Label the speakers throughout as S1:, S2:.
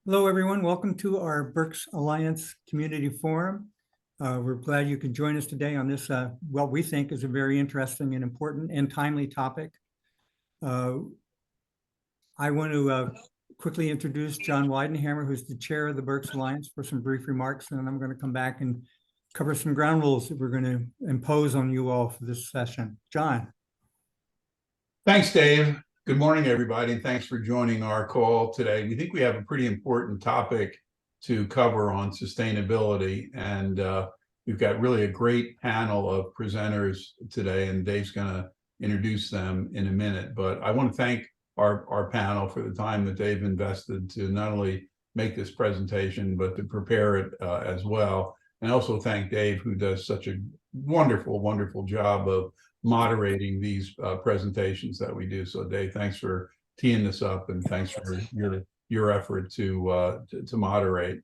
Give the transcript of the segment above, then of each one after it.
S1: Hello, everyone. Welcome to our Berks Alliance Community Forum. We're glad you could join us today on this, what we think is a very interesting and important and timely topic. I want to quickly introduce John Weidenhammer, who's the chair of the Berks Alliance, for some brief remarks, and then I'm going to come back and cover some ground rules that we're going to impose on you all for this session. John.
S2: Thanks, Dave. Good morning, everybody, and thanks for joining our call today. We think we have a pretty important topic to cover on sustainability, and we've got really a great panel of presenters today, and Dave's going to introduce them in a minute. But I want to thank our panel for the time that they've invested to not only make this presentation, but to prepare it as well. And also thank Dave, who does such a wonderful, wonderful job of moderating these presentations that we do. So Dave, thanks for teeing this up, and thanks for your effort to moderate.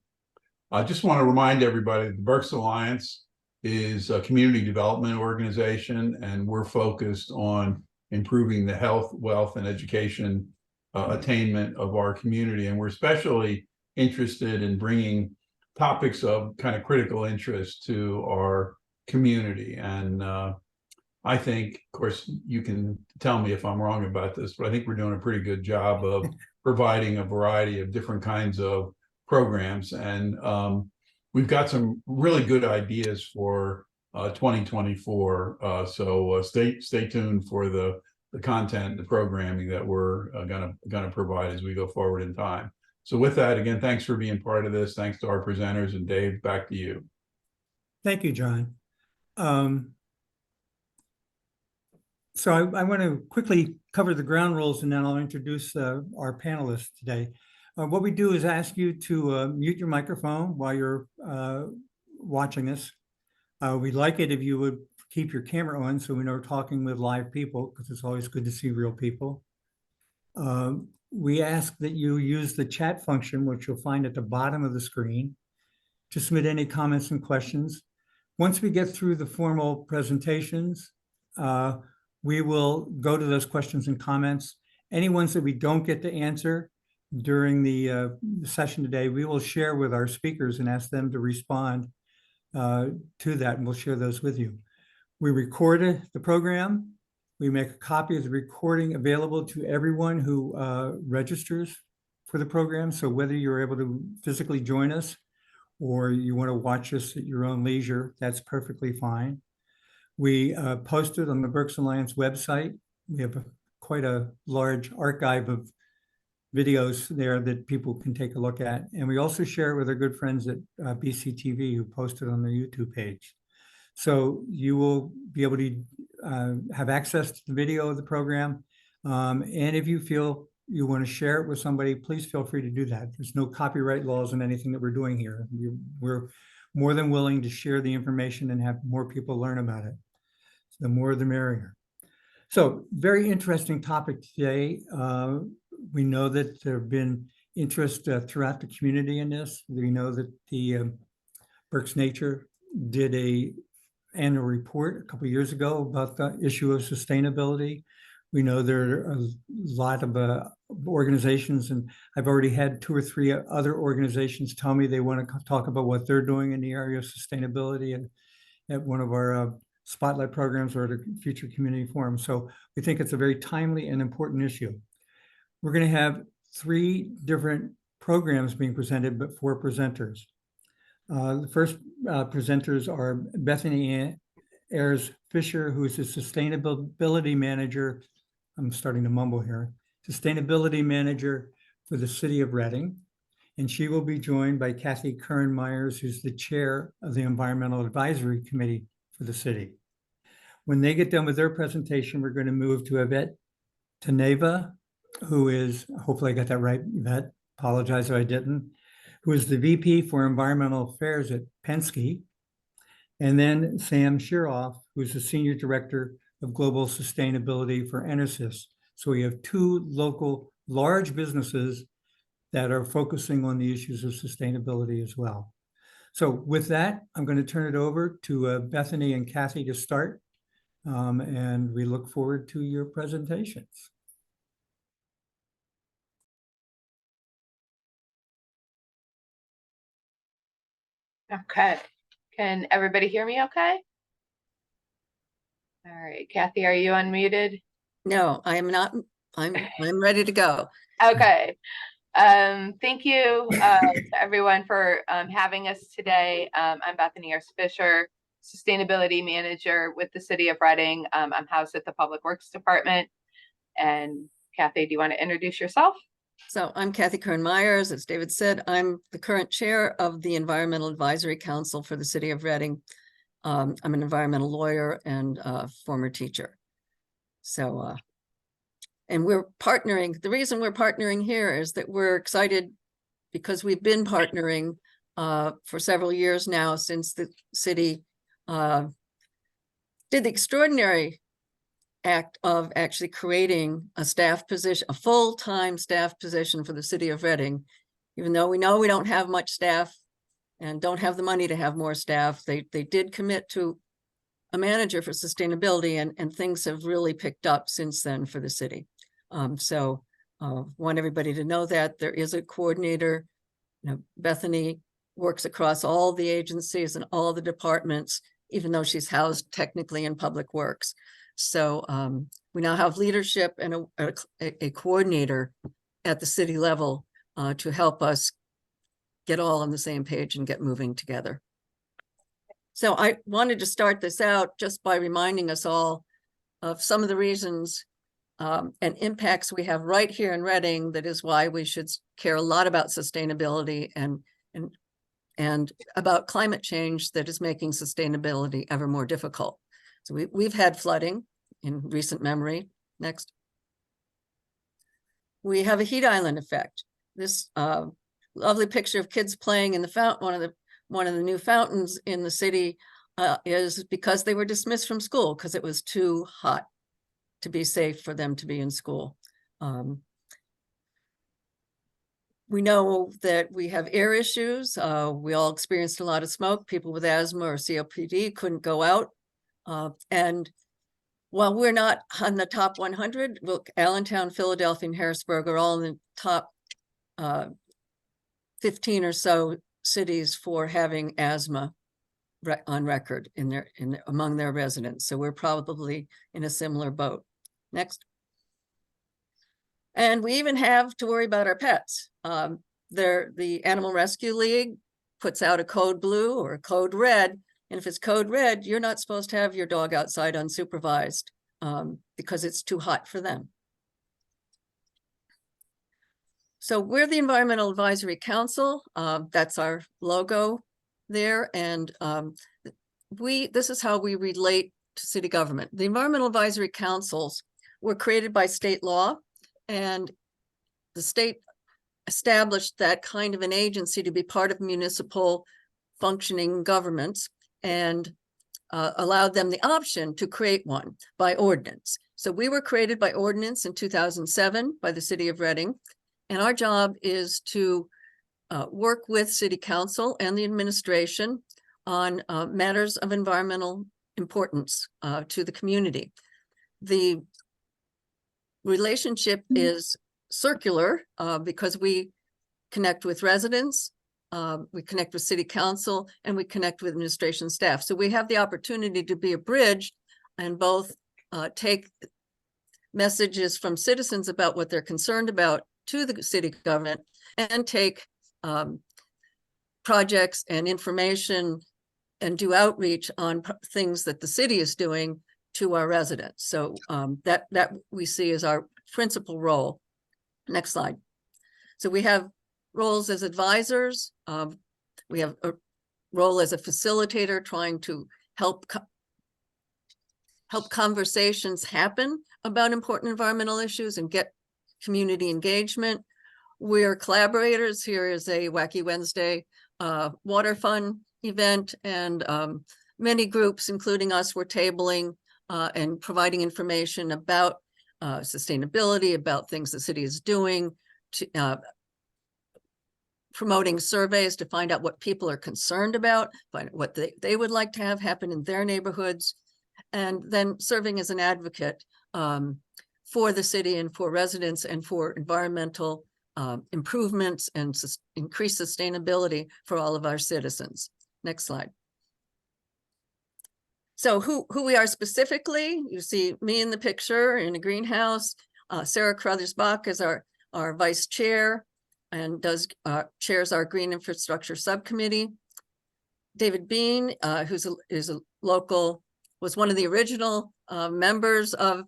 S2: I just want to remind everybody that the Berks Alliance is a community development organization, and we're focused on improving the health, wealth, and education attainment of our community. And we're especially interested in bringing topics of kind of critical interest to our community. And I think, of course, you can tell me if I'm wrong about this, but I think we're doing a pretty good job of providing a variety of different kinds of programs. And we've got some really good ideas for 2024. So stay tuned for the content, the programming that we're gonna provide as we go forward in time. So with that, again, thanks for being part of this. Thanks to our presenters, and Dave, back to you.
S1: Thank you, John. So I want to quickly cover the ground rules, and then I'll introduce our panelists today. What we do is ask you to mute your microphone while you're watching us. We'd like it if you would keep your camera on so we know we're talking with live people, because it's always good to see real people. We ask that you use the chat function, which you'll find at the bottom of the screen, to submit any comments and questions. Once we get through the formal presentations, we will go to those questions and comments. Any ones that we don't get to answer during the session today, we will share with our speakers and ask them to respond to that, and we'll share those with you. We recorded the program. We make a copy of the recording available to everyone who registers for the program. So whether you're able to physically join us or you want to watch us at your own leisure, that's perfectly fine. We posted on the Berks Alliance website. We have quite a large archive of videos there that people can take a look at. And we also share it with our good friends at BCTV, who posted on their YouTube page. So you will be able to have access to the video of the program. And if you feel you want to share it with somebody, please feel free to do that. There's no copyright laws in anything that we're doing here. We're more than willing to share the information and have more people learn about it. So the more the merrier. So very interesting topic today. We know that there have been interest throughout the community in this. We know that the Berks Nature did an annual report a couple of years ago about the issue of sustainability. We know there are a lot of organizations, and I've already had 2 or 3 other organizations tell me they want to talk about what they're doing in the area of sustainability and at one of our spotlight programs or at a future community forum. So we think it's a very timely and important issue. We're going to have 3 different programs being presented, but 4 presenters. The first presenters are Bethany Ayers Fisher, who's a sustainability manager. I'm starting to mumble here. Sustainability manager for the city of Reading. And she will be joined by Kathy Curran-Myers, who's the chair of the Environmental Advisory Committee for the city. When they get done with their presentation, we're going to move to Yvette Taneva, who is, hopefully I got that right, Yvette, apologize if I didn't, who is the VP for Environmental Affairs at Penske. And then Sam Shiroff, who's the Senior Director of Global Sustainability for Enersys. So we have 2 local large businesses that are focusing on the issues of sustainability as well. So with that, I'm going to turn it over to Bethany and Kathy to start. And we look forward to your presentations.
S3: Okay. Can everybody hear me okay? All right, Kathy, are you unmuted?
S4: No, I am not. I'm ready to go.
S3: Okay. Thank you to everyone for having us today. I'm Bethany Fisher, Sustainability Manager with the City of Reading. I'm housed at the Public Works Department. And Kathy, do you want to introduce yourself?
S4: So I'm Kathy Kern-Myers. As David said, I'm the current chair of the Environmental Advisory Council for the City of Reading. I'm an environmental lawyer and former teacher. So, and we're partnering. The reason we're partnering here is that we're excited because we've been partnering for several years now since the city did the extraordinary act of actually creating a staff position, a full-time staff position for the city of Reading. Even though we know we don't have much staff and don't have the money to have more staff, they did commit to a manager for sustainability, and things have really picked up since then for the city. So want everybody to know that there is a coordinator. You know, Bethany works across all the agencies and all the departments, even though she's housed technically in Public Works. So we now have leadership and a coordinator at the city level to help us get all on the same page and get moving together. So I wanted to start this out just by reminding us all of some of the reasons and impacts we have right here in Reading. That is why we should care a lot about sustainability and about climate change that is making sustainability ever more difficult. So we've had flooding in recent memory. Next. We have a heat island effect. This lovely picture of kids playing in the fountain, one of the new fountains in the city is because they were dismissed from school because it was too hot to be safe for them to be in school. We know that we have air issues. We all experienced a lot of smoke. People with asthma or COPD couldn't go out. And while we're not on the top 100, look, Allentown, Philadelphia, and Harrisburg are all in the top 15 or so cities for having asthma on record among their residents. So we're probably in a similar boat. Next. And we even have to worry about our pets. The Animal Rescue League puts out a code blue or a code red. And if it's code red, you're not supposed to have your dog outside unsupervised because it's too hot for them. So we're the Environmental Advisory Council. That's our logo there. And this is how we relate to city government. The Environmental Advisory Councils were created by state law, and the state established that kind of an agency to be part of municipal functioning governments and allowed them the option to create one by ordinance. So we were created by ordinance in 2007 by the city of Reading, and our job is to work with city council and the administration on matters of environmental importance to the community. The relationship is circular because we connect with residents, we connect with city council, and we connect with administration staff. So we have the opportunity to be a bridge and both take messages from citizens about what they're concerned about to the city government and take projects and information and do outreach on things that the city is doing to our residents. So that we see as our principal role. Next slide. So we have roles as advisors. We have a role as a facilitator, trying to help conversations happen about important environmental issues and get community engagement. We're collaborators. Here is a Wacky Wednesday water fun event, and many groups, including us, were tabling and providing information about sustainability, about things the city is doing, to, promoting surveys to find out what people are concerned about, find out what they would like to have happen in their neighborhoods, and then serving as an advocate for the city and for residents and for environmental improvements and increased sustainability for all of our citizens. Next slide. So who we are specifically, you see me in the picture in a greenhouse. Sarah Carruthers-Bach is our vice chair and chairs our green infrastructure subcommittee. David Bean, is a local, was one of the original members of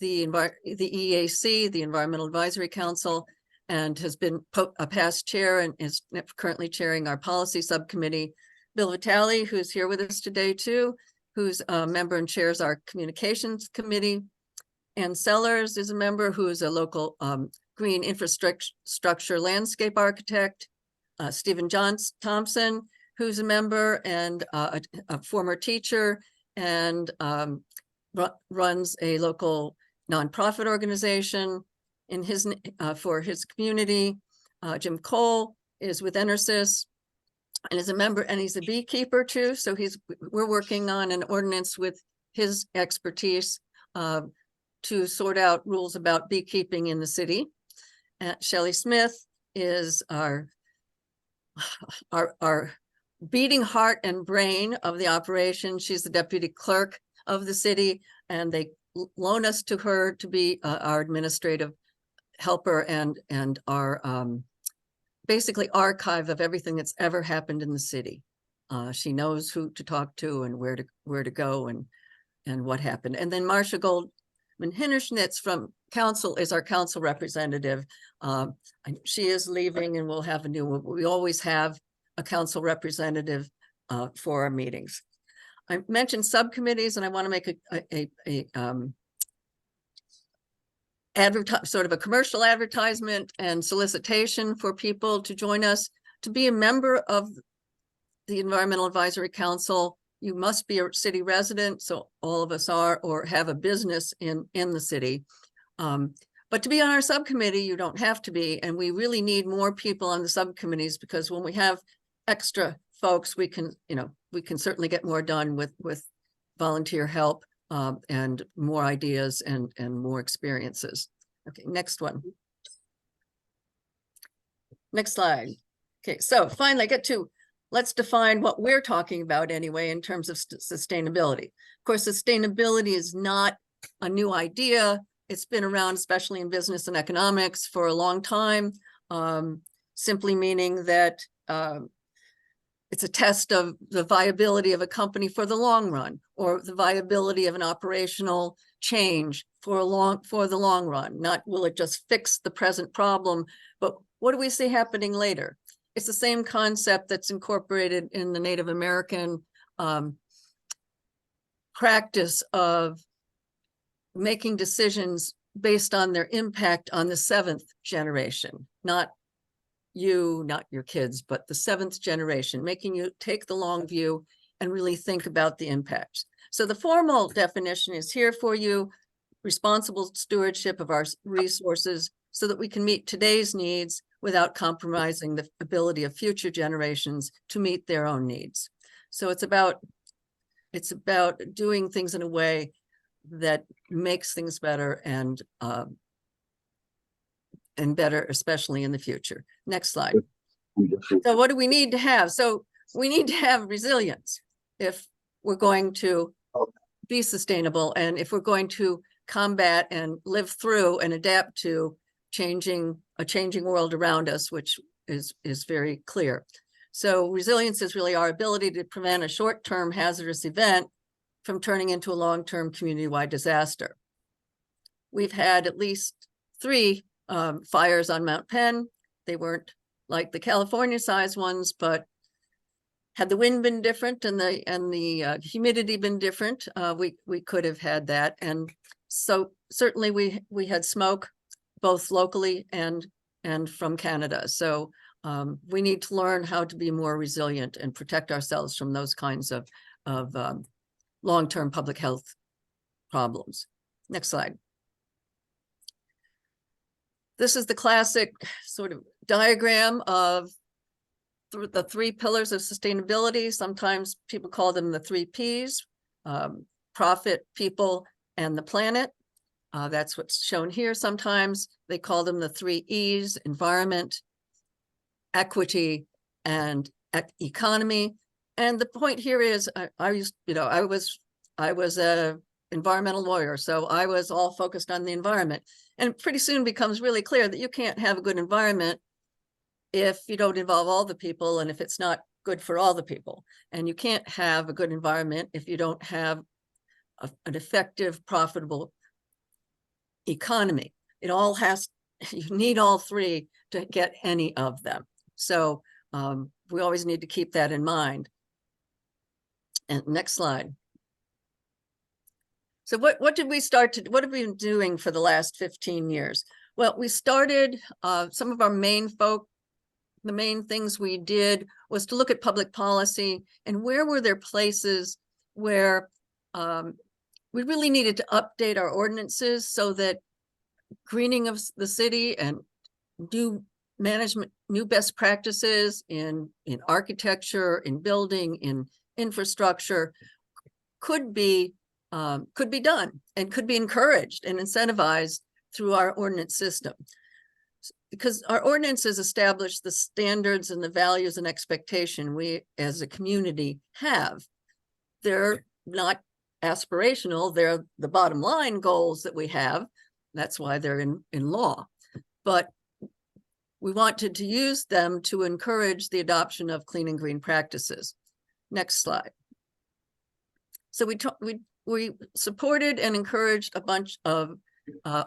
S4: the EAC, the Environmental Advisory Council, and has been a past chair and is currently chairing our policy subcommittee. Bill Vitale, who's here with us today too, who's a member and chairs our communications committee. Ann Sellers is a member who is a local green infrastructure landscape architect. Stephen Thompson, who's a member and a former teacher and runs a local nonprofit organization in for his community. Jim Cole is with EnerSys and is a member, and he's a beekeeper too. So we're working on an ordinance with his expertise to sort out rules about beekeeping in the city. Shelley Smith is our beating heart and brain of the operation. She's the deputy clerk of the city, and they loan us to her to be our administrative helper and our basically archive of everything that's ever happened in the city. She knows who to talk to and where to go and what happened. And then Marcia Goldman-Hinnerschnitz from council is our council representative. She is leaving and we'll have a new one. We always have a council representative for our meetings. I mentioned subcommittees, and I want to make sort of a commercial advertisement and solicitation for people to join us. To be a member of the Environmental Advisory Council, you must be a city resident, so all of us are, or have a business in the city. But to be on our subcommittee, you don't have to be, and we really need more people on the subcommittees, because when we have extra folks, we can certainly get more done with volunteer help and more ideas and more experiences. Okay, next one. Next slide. Okay, so finally let's define what we're talking about anyway in terms of sustainability. Of course, sustainability is not a new idea. It's been around, especially in business and economics, for a long time, simply meaning that it's a test of the viability of a company for the long run, or the viability of an operational change for the long run. Not will it just fix the present problem, but what do we see happening later? It's the same concept that's incorporated in the Native American practice of making decisions based on their impact on the seventh generation, not you, not your kids, but the seventh generation, making you take the long view and really think about the impacts. So the formal definition is here for you: responsible stewardship of our resources so that we can meet today's needs without compromising the ability of future generations to meet their own needs. So it's about doing things in a way that makes things better and better, especially in the future. Next slide. So what do we need to have? So we need to have resilience if we're going to be sustainable, and if we're going to combat and live through and adapt to a changing world around us, which is very clear. So resilience is really our ability to prevent a short-term hazardous event from turning into a long-term community-wide disaster. We've had at least 3 fires on Mount Penn. They weren't like the California-sized ones, but had the wind been different and the humidity been different, we could have had that. And so certainly we had smoke both locally and from Canada. So we need to learn how to be more resilient and protect ourselves from those kinds of long-term public health problems. Next slide. This is the classic sort of diagram of the 3 pillars of sustainability. Sometimes people call them the 3 Ps: profit, people, and the planet. That's what's shown here. Sometimes they call them the 3 Es: environment, equity, and economy. And the point here is, I was a environmental lawyer, so I was all focused on the environment. And pretty soon becomes really clear that you can't have a good environment if you don't involve all the people and if it's not good for all the people. And you can't have a good environment if you don't have an effective, profitable economy. It all has, you need all three to get any of them. So we always need to keep that in mind. And next slide. So what did we start to, what have we been doing for the last 15 years? Well, we started some of our the main things we did was to look at public policy and where were there places where we really needed to update our ordinances so that greening of the city and new management, new best practices in architecture, in building, in infrastructure could be done and could be encouraged and incentivized through our ordinance system. Because our ordinances establish the standards and the values and expectation we as a community have. They're not aspirational, they're the bottom line goals that we have. That's why they're in law. But we wanted to use them to encourage the adoption of clean and green practices. Next slide. So we supported and encouraged a bunch of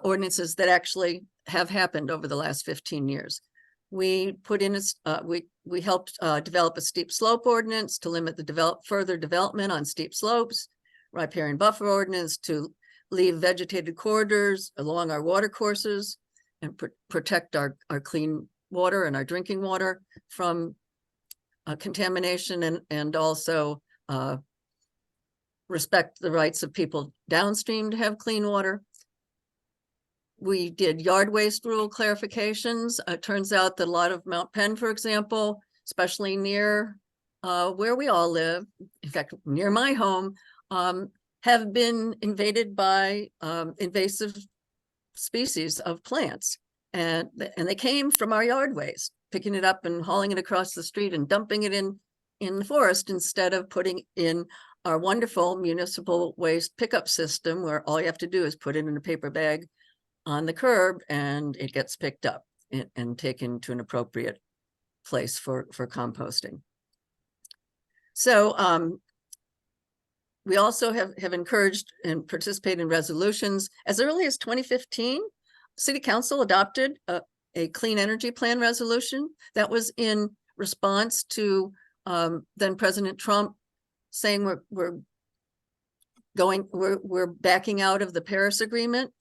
S4: ordinances that actually have happened over the last 15 years. We put in we helped develop a steep slope ordinance to limit the further development on steep slopes, riparian buffer ordinance to leave vegetated corridors along our water courses and protect our clean water and our drinking water from contamination and also respect the rights of people downstream to have clean water. We did yard waste rule clarifications. It turns out that a lot of Mount Penn, for example, especially near where we all live, in fact, near my home, have been invaded by invasive species of plants. And they came from our yard waste, picking it up and hauling it across the street and dumping it in the forest instead of putting in our wonderful municipal waste pickup system where all you have to do is put it in a paper bag on the curb and it gets picked up and taken to an appropriate place for composting. So we also have encouraged and participated in resolutions. As early as 2015, City Council adopted a clean energy plan resolution that was in response to then President Trump saying we're backing out of the Paris Agreement.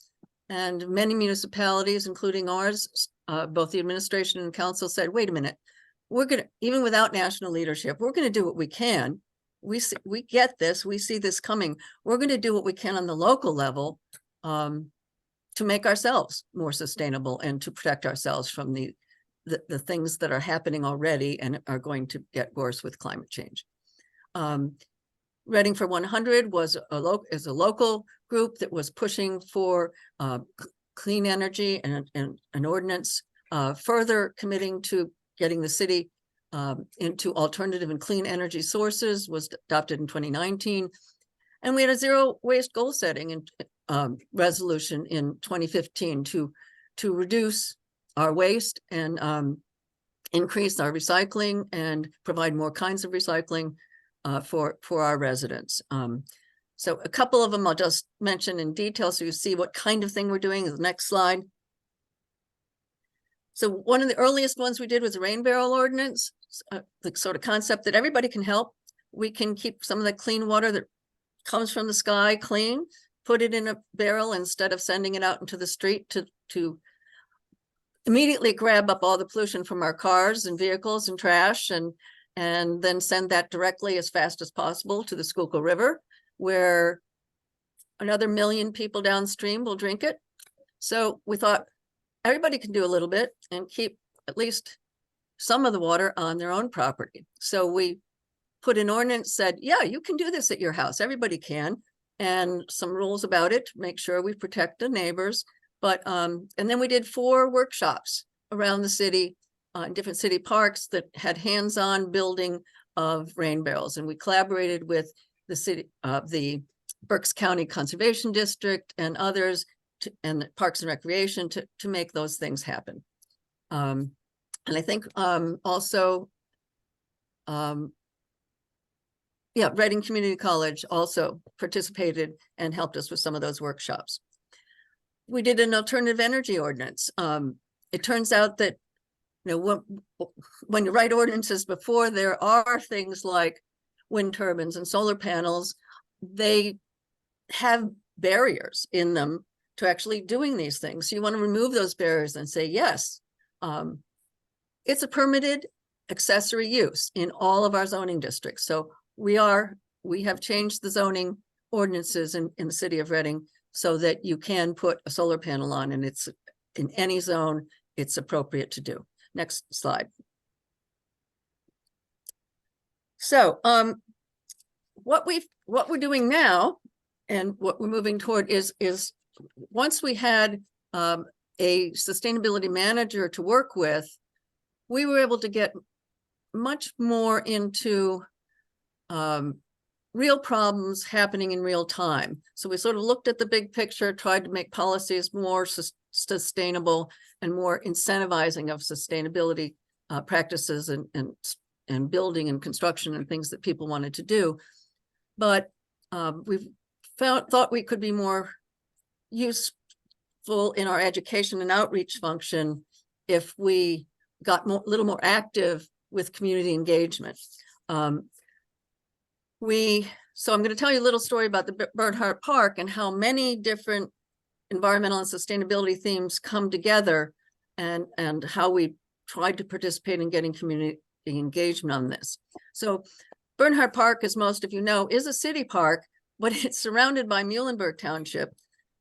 S4: And many municipalities, including ours, both the administration and council said, wait a minute, we're going to, even without national leadership, we're going to do what we can. We get this, we see this coming. We're going to do what we can on the local level to make ourselves more sustainable and to protect ourselves from the things that are happening already and are going to get worse with climate change. Reading for 100 was is a local group that was pushing for clean energy and an ordinance further committing to getting the city into alternative and clean energy sources, was adopted in 2019. And we had a zero waste goal setting and resolution in 2015 to reduce our waste and increase our recycling and provide more kinds of recycling for our residents. So a couple of them I'll just mention in detail so you see what kind of thing we're doing. The next slide. So one of the earliest ones we did was a rain barrel ordinance, the sort of concept that everybody can help. We can keep some of the clean water that comes from the sky clean, put it in a barrel instead of sending it out into the street to immediately grab up all the pollution from our cars and vehicles and trash and then send that directly as fast as possible to the Schuylkill River, where another 1 million people downstream will drink it. So we thought everybody can do a little bit and keep at least some of the water on their own property. So we put an ordinance, said, yeah, you can do this at your house. Everybody can. And some rules about it to make sure we protect the neighbors. But and then we did 4 workshops around the city in different city parks that had hands-on building of rain barrels. And we collaborated with the city, the Berks County Conservation District and others and Parks and Recreation to make those things happen. And I think also, yeah, Reading Community College also participated and helped us with some of those workshops. We did an alternative energy ordinance. It turns out that, you know, when you write ordinances before, there are things like wind turbines and solar panels. They have barriers in them to actually doing these things. So you want to remove those barriers and say, yes, it's a permitted accessory use in all of our zoning districts. So we have changed the zoning ordinances in the city of Reading so that you can put a solar panel on, and it's in any zone it's appropriate to do. Next slide. So what we're doing now and what we're moving toward is once we had a sustainability manager to work with, we were able to get much more into real problems happening in real time. So we sort of looked at the big picture, tried to make policies more sustainable and more incentivizing of sustainability practices and building and construction and things that people wanted to do. But we've thought we could be more useful in our education and outreach function if we got a little more active with community engagement. So I'm going to tell you a little story about the Bernhardt Park and how many different environmental and sustainability themes come together, and how we tried to participate in getting community engagement on this. So Bernhardt Park, as most of you know, is a city park, but it's surrounded by Muhlenberg Township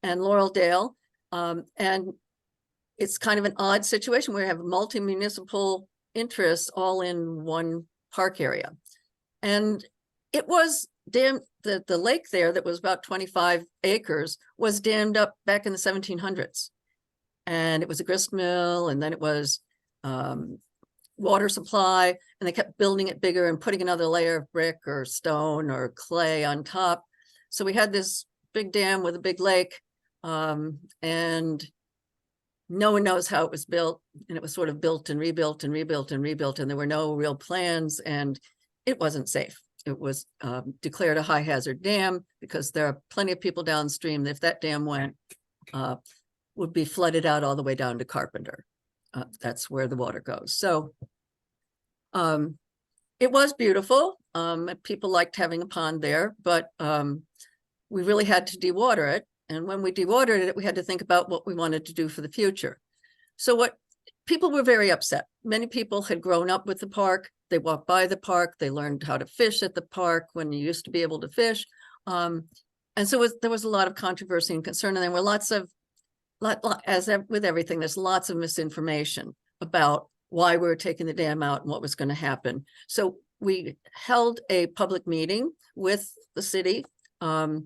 S4: and Laureldale. And it's kind of an odd situation where we have multi-municipal interests all in one park area. And it was dammed, the lake there that was about 25 acres was dammed up back in the 1700s. And it was a grist mill, and then it was water supply, and they kept building it bigger and putting another layer of brick or stone or clay on top. So we had this big dam with a big lake, and no one knows how it was built. And it was sort of built and rebuilt and rebuilt and rebuilt, and there were no real plans, and it wasn't safe. It was declared a high hazard dam because there are plenty of people downstream that if that dam went, would be flooded out all the way down to Carpenter. That's where the water goes. So it was beautiful. People liked having a pond there, but we really had to dewater it. And when we dewatered it, we had to think about what we wanted to do for the future. So people were very upset. Many people had grown up with the park. They walked by the park. They learned how to fish at the park when you used to be able to fish. And so there was a lot of controversy and concern. And there were lots of, as with everything, there's lots of misinformation about why we were taking the dam out and what was going to happen. So we held a public meeting with the city, but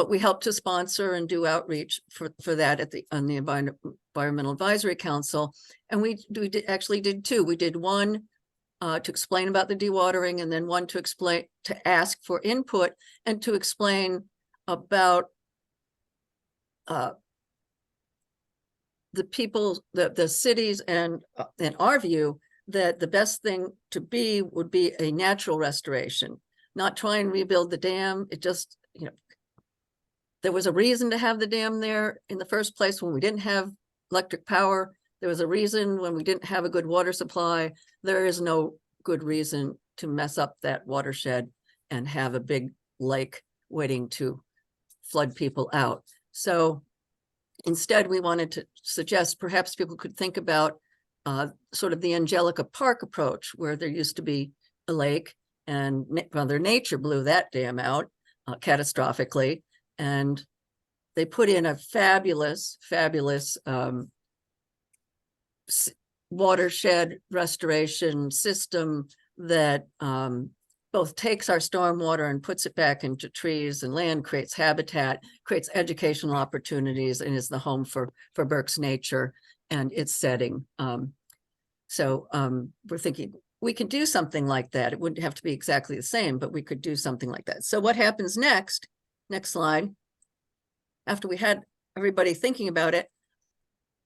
S4: we helped to sponsor and do outreach for that on the Environmental Advisory Council. And we actually did two. We did one to explain about the dewatering, and then one to ask for input and to explain about the people, the cities, and in our view, that the best thing to be would be a natural restoration, not try and rebuild the dam. It just, there was a reason to have the dam there in the first place when we didn't have electric power. There was a reason when we didn't have a good water supply. There is no good reason to mess up that watershed and have a big lake waiting to flood people out. So instead, we wanted to suggest perhaps people could think about sort of the Angelica Park approach, where there used to be a lake and Mother Nature blew that dam out catastrophically. And they put in a fabulous watershed restoration system that both takes our stormwater and puts it back into trees and land, creates habitat, creates educational opportunities, and is the home for Berks nature and its setting. So we're thinking we could do something like that. It wouldn't have to be exactly the same, but we could do something like that. So what happens next? Next slide. After we had everybody thinking about it,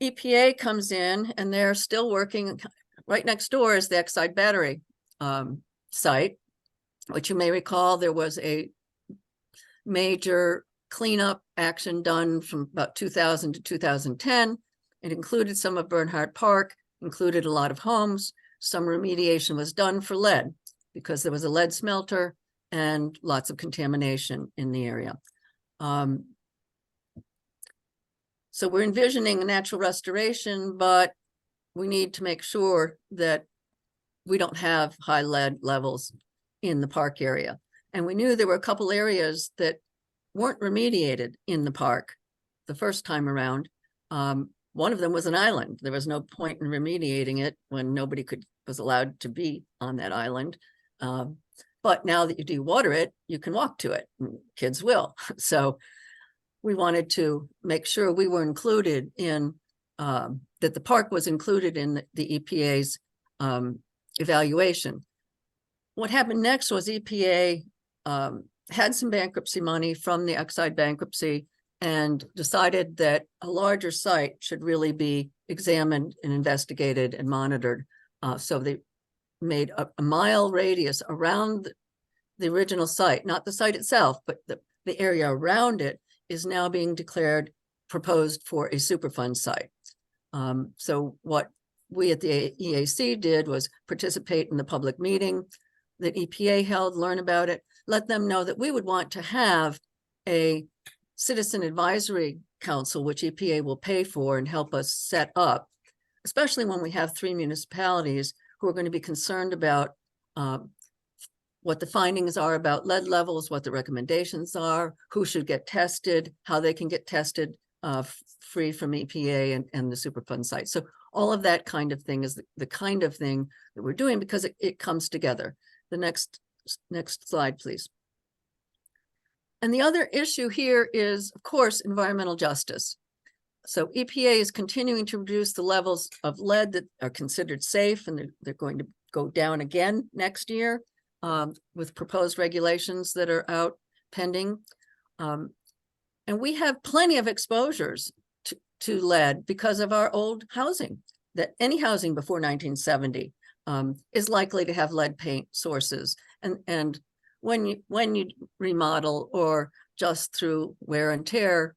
S4: EPA comes in and they're still working. Right next door is the Exide battery site, which you may recall there was a major cleanup action done from about 2000 to 2010. It included some of Bernhardt Park, included a lot of homes. Some remediation was done for lead because there was a lead smelter and lots of contamination in the area. So we're envisioning a natural restoration, but we need to make sure that we don't have high lead levels in the park area. And we knew there were a couple areas that weren't remediated in the park the first time around. One of them was an island. There was no point in remediating it when nobody was allowed to be on that island. But now that you dewater it, you can walk to it. Kids will. So we wanted to make sure we were included in, that the park was included in the EPA's evaluation. What happened next was EPA had some bankruptcy money from the Exide bankruptcy and decided that a larger site should really be examined and investigated and monitored. So they made a mile radius around the original site, not the site itself, but the area around it is now being declared proposed for a Superfund site. So what we at the EAC did was participate in the public meeting that EPA held, learn about it, let them know that we would want to have a citizen advisory council, which EPA will pay for and help us set up, especially when we have 3 municipalities who are going to be concerned about what the findings are about lead levels, what the recommendations are, who should get tested, how they can get tested free from EPA and the Superfund site. So all of that kind of thing is the kind of thing that we're doing because it comes together. The next slide, please. And the other issue here is, of course, environmental justice. So EPA is continuing to reduce the levels of lead that are considered safe, and they're going to go down again next year with proposed regulations that are out pending. And we have plenty of exposures to lead because of our old housing, that any housing before 1970 is likely to have lead paint sources. And when you remodel or just through wear and tear,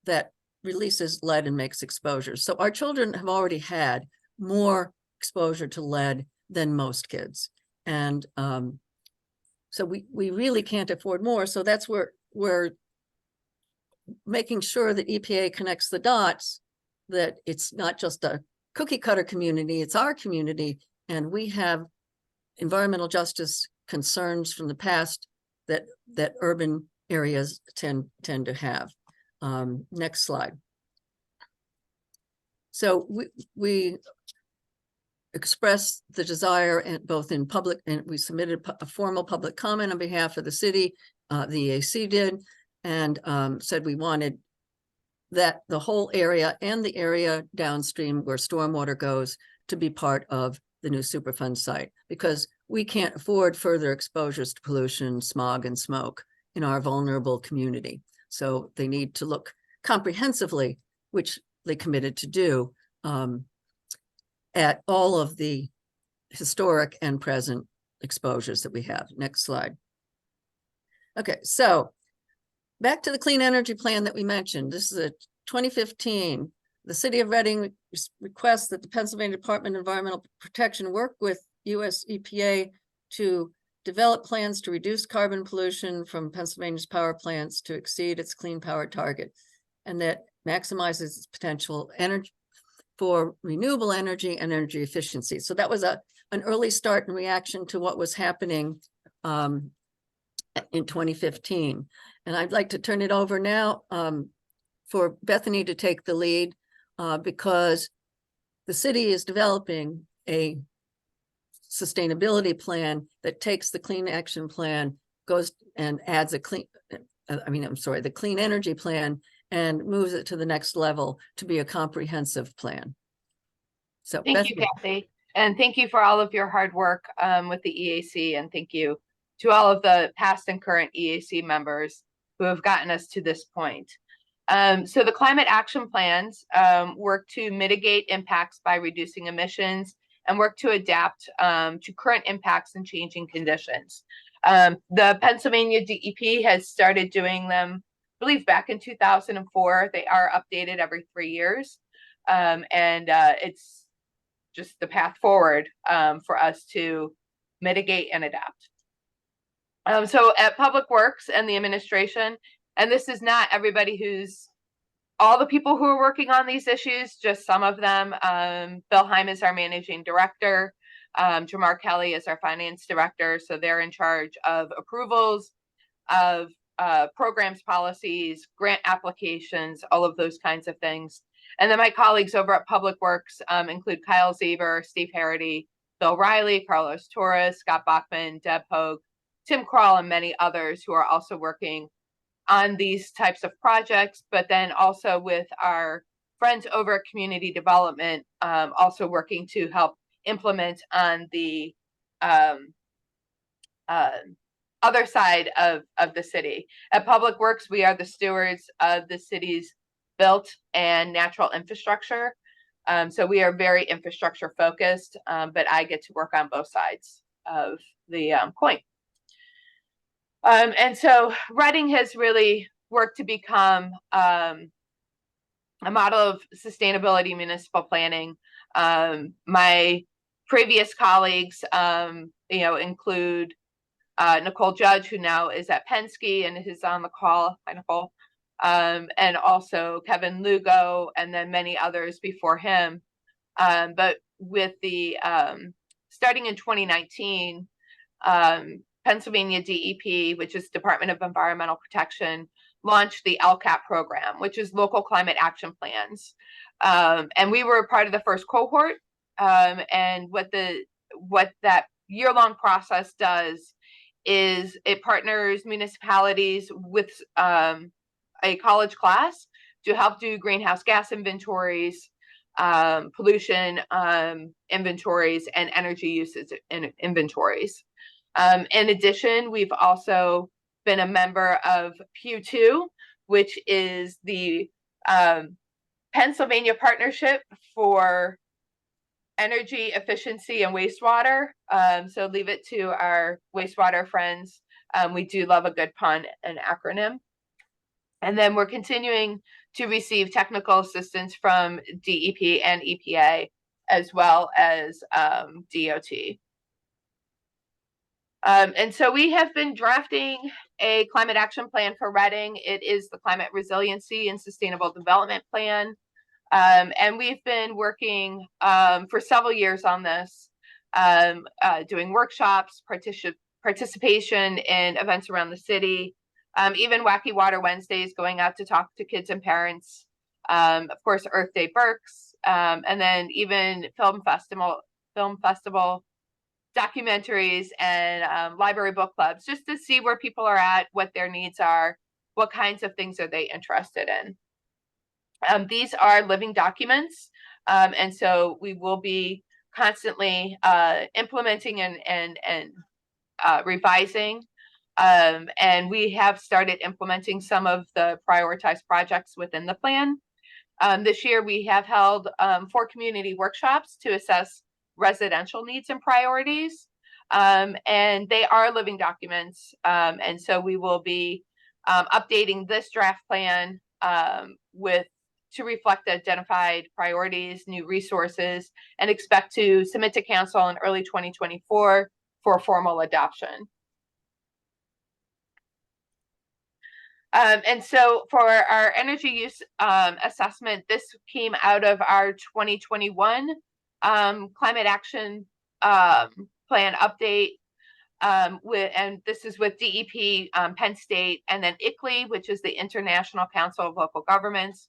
S4: that releases lead and makes exposures. So our children have already had more exposure to lead than most kids. And so we really can't afford more. So that's where we're making sure that EPA connects the dots, that it's not just a cookie cutter community, it's our community. And we have environmental justice concerns from the past that urban areas tend to have. Next slide. So we expressed the desire both in public, and we submitted a formal public comment on behalf of the city, the EAC did, and said we wanted that the whole area and the area downstream where stormwater goes to be part of the new Superfund site, because we can't afford further exposures to pollution, smog, and smoke in our vulnerable community. So they need to look comprehensively, which they committed to do, at all of the historic and present exposures that we have. Next slide. Okay, so back to the clean energy plan that we mentioned. This is a 2015. The city of Reading requests that the Pennsylvania Department of Environmental Protection work with US EPA to develop plans to reduce carbon pollution from Pennsylvania's power plants to exceed its clean power target, and that maximizes its potential energy for renewable energy and energy efficiency. So that was an early start in reaction to what was happening in 2015. And I'd like to turn it over now for Bethany to take the lead because the city is developing a sustainability plan that takes the clean action plan, goes and adds the clean energy plan and moves it to the next level to be a comprehensive plan. So
S3: Thank you,
S4: Bethany.
S3: Kathy. And thank you for all of your hard work with the EAC, and thank you to all of the past and current EAC members who have gotten us to this point. So the climate action plans work to mitigate impacts by reducing emissions and work to adapt to current impacts and changing conditions. The Pennsylvania DEP has started doing them, I believe, back in 2004. They are updated every 3 years. It's just the path forward for us to mitigate and adapt. So at Public Works and the administration, and this is not everybody who's all the people who are working on these issues, just some of them. Bill Heim is our managing director. Jamar Kelly is our finance director. So they're in charge of approvals, of programs, policies, grant applications, all of those kinds of things. And then my colleagues over at Public Works include Kyle Zaber, Steve Harity, Bill Riley, Carlos Torres, Scott Bachman, Deb Hogue, Tim Kroll, and many others who are also working on these types of projects, but then also with our friends over at Community Development, also working to help implement on the other side of the city. At Public Works, we are the stewards of the city's built and natural infrastructure. So we are very infrastructure focused, but I get to work on both sides of the coin. And so Reading has really worked to become a model of sustainability municipal planning. My previous colleagues, include Nicole Judge, who now is at Penske and is on the call. Hi, Nicole. And also Kevin Lugo, and then many others before him. But with the starting in 2019, Pennsylvania DEP, which is Department of Environmental Protection, launched the LCAP program, which is Local Climate Action Plans. And we were part of the first cohort. And what that year-long process does is it partners municipalities with a college class to help do greenhouse gas inventories, pollution inventories, and energy usage inventories. In addition, we've also been a member of PEW2, which is the Pennsylvania Partnership for Energy Efficiency and Wastewater. So leave it to our wastewater friends. We do love a good pun and acronym. And then we're continuing to receive technical assistance from DEP and EPA, as well as DOT. And so we have been drafting a climate action plan for Reading. It is the Climate Resiliency and Sustainable Development Plan. And we've been working for several years on this, doing workshops, participation in events around the city, even Wacky Water Wednesdays, going out to talk to kids and parents, of course, Earth Day Berks, and then even film festival, documentaries, and library book clubs, just to see where people are at, what their needs are, what kinds of things are they interested in. These are living documents, and so we will be constantly implementing and revising. And we have started implementing some of the prioritized projects within the plan. This year, we have held 4 community workshops to assess residential needs and priorities. And they are living documents. And so we will be updating this draft plan to reflect the identified priorities, new resources, and expect to submit to council in early 2024 for formal adoption. And so for our energy use assessment, this came out of our 2021 climate action plan update. And this is with DEP, Penn State, and then ICLEI, which is the International Council of Local Governments.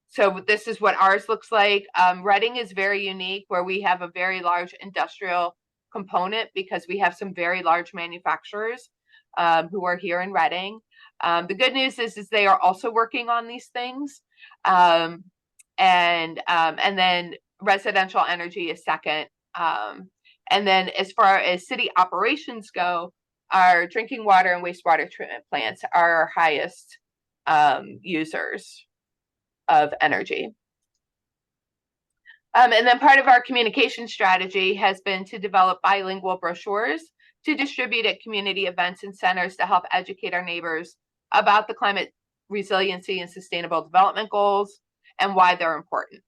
S3: So this is what ours looks like. Reading is very unique, where we have a very large industrial component because we have some very large manufacturers who are here in Reading. The good news is they are also working on these things. And then residential energy is second. And then as far as city operations go, our drinking water and wastewater treatment plants are our highest users of energy. And then part of our communication strategy has been to develop bilingual brochures to distribute at community events and centers to help educate our neighbors about the climate resiliency and sustainable development goals and why they're important.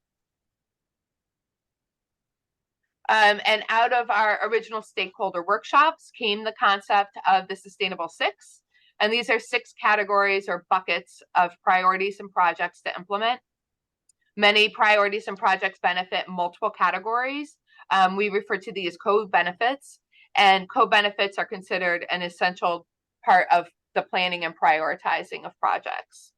S3: And out of our original stakeholder workshops came the concept of the Sustainable Six. And these are 6 categories or buckets of priorities and projects to implement. Many priorities and projects benefit multiple categories. We refer to these as co-benefits, and co-benefits are considered an essential part of the planning and prioritizing of projects.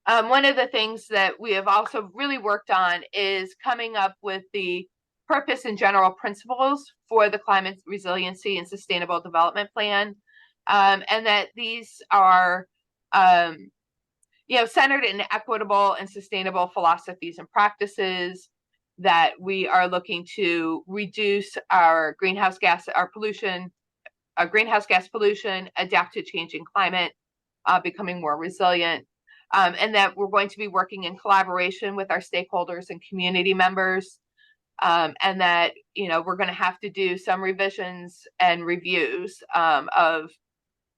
S3: One of the things that we have also really worked on is coming up with the purpose and general principles for the climate resiliency and sustainable development plan, and that these are centered in equitable and sustainable philosophies and practices, that we are looking to reduce our greenhouse gas pollution, adapt to changing climate, becoming more resilient, and that we're going to be working in collaboration with our stakeholders and community members, and that we're going to have to do some revisions and reviews of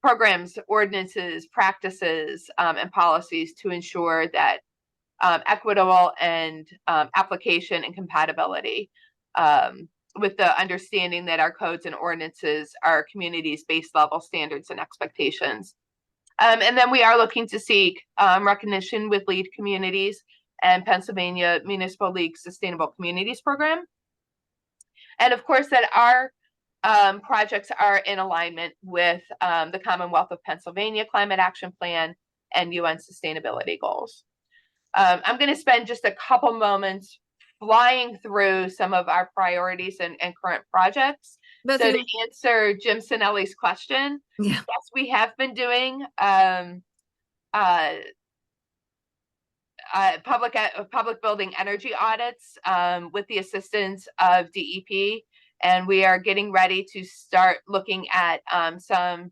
S3: programs, ordinances, practices, and policies to ensure that equitable and application and compatibility, with the understanding that our codes and ordinances are communities' base level standards and expectations. And then we are looking to seek recognition with LEAD communities and Pennsylvania Municipal League Sustainable Communities Program. And of course that our projects are in alignment with the Commonwealth of Pennsylvania Climate Action Plan and UN sustainability goals. I'm going to spend just a couple moments flying through some of our priorities and current projects. So to answer Jim Sinelli's question,
S4: yeah.
S3: yes, we have been doing public building energy audits with the assistance of DEP. And we are getting ready to start looking at some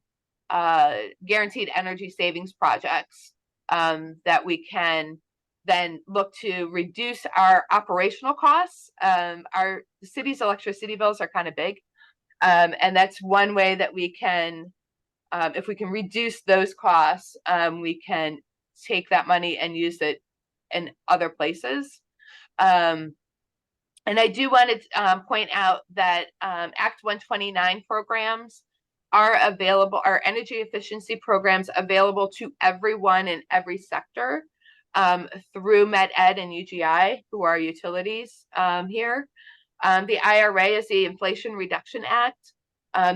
S3: guaranteed energy savings projects that we can then look to reduce our operational costs. The city's electricity bills are kind of big. And that's one way that we can, if we can reduce those costs, we can take that money and use it in other places. And I do want to point out that Act 129 programs are available, are energy efficiency programs available to everyone in every sector through Med-Ed and UGI, who are utilities here. The IRA is the Inflation Reduction Act.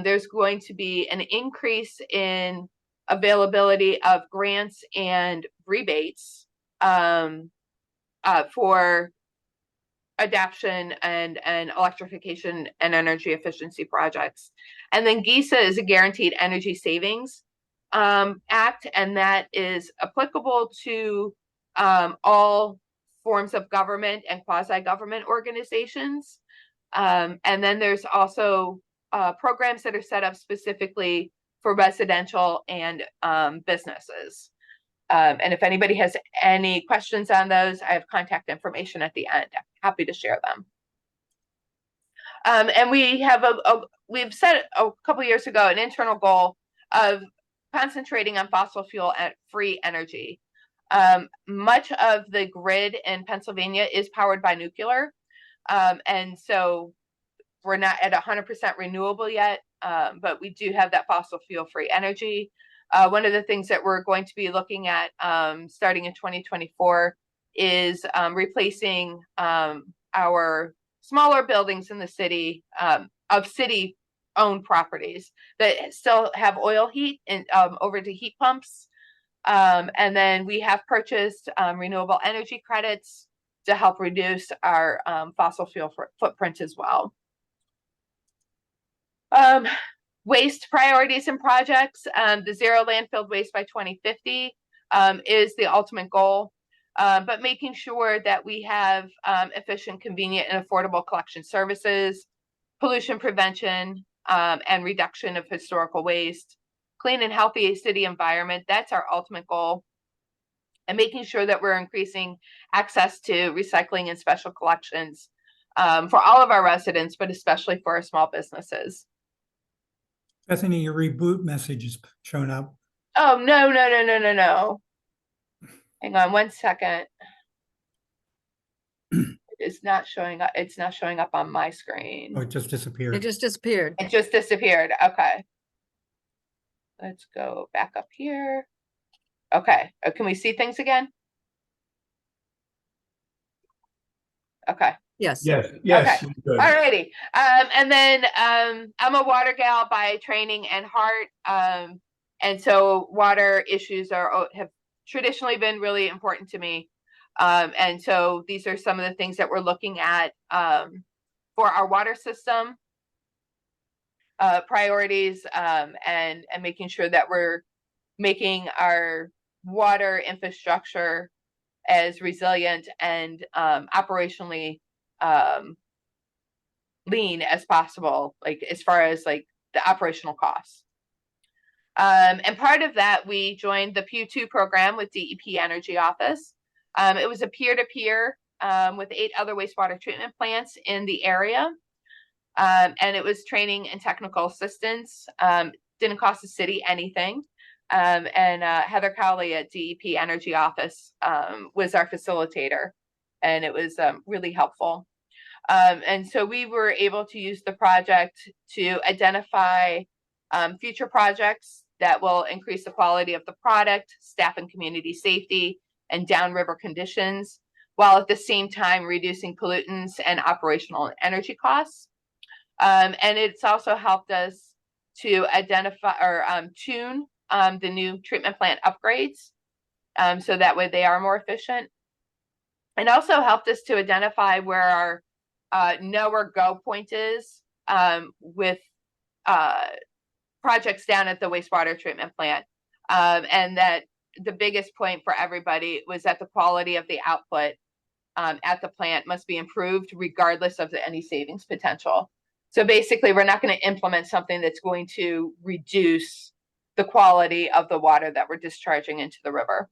S3: There's going to be an increase in availability of grants and rebates for adaptation and electrification and energy efficiency projects. And then GISA is a Guaranteed Energy Savings Act, and that is applicable to all forms of government and quasi-government organizations. And then there's also programs that are set up specifically for residential and businesses. And if anybody has any questions on those, I have contact information at the end. I'm happy to share them. And we have we've set a couple years ago an internal goal of concentrating on fossil fuel free energy. Much of the grid in Pennsylvania is powered by nuclear. And so we're not at 100% renewable yet, but we do have that fossil fuel free energy. One of the things that we're going to be looking at starting in 2024 is replacing our smaller buildings in the city of city-owned properties that still have oil heat and over to heat pumps. And then we have purchased renewable energy credits to help reduce our fossil fuel footprint as well. Waste priorities and projects. The zero landfill waste by 2050 is the ultimate goal. but making sure that we have efficient, convenient, and affordable collection services, pollution prevention, and reduction of historical waste, clean and healthy city environment. That's our ultimate goal. And making sure that we're increasing access to recycling and special collections for all of our residents, but especially for our small businesses.
S1: Bethany, your reboot message has shown up.
S3: Oh, no. Hang on 1 second. It's not showing up. It's not showing up on my screen.
S1: Oh, it just disappeared.
S4: It just disappeared.
S3: It just disappeared. Okay. Let's go back up here. Okay. Can we see things again? Okay.
S4: Yes.
S2: Yes. Good.
S3: Alrighty. And then I'm a water gal by training and heart. And so water issues have traditionally been really important to me. And so these are some of the things that we're looking at for our water system priorities, and making sure that we're making our water infrastructure as resilient and operationally lean as possible, like as far as like the operational costs. And part of that, we joined the Pew 2 program with DEP Energy Office. It was a peer-to-peer with 8 other wastewater treatment plants in the area. And it was training and technical assistance. Didn't cost the city anything. And Heather Cowley at DEP Energy Office was our facilitator, and it was really helpful. And so we were able to use the project to identify future projects that will increase the quality of the product, staff and community safety, and downriver conditions, while at the same time reducing pollutants and operational and energy costs. And it's also helped us to identify or tune the new treatment plant upgrades, so that way they are more efficient. And also helped us to identify where our know or go point is with projects down at the wastewater treatment plant. And that the biggest point for everybody was that the quality of the output at the plant must be improved regardless of any savings potential. So basically, we're not going to implement something that's going to reduce the quality of the water that we're discharging into the river.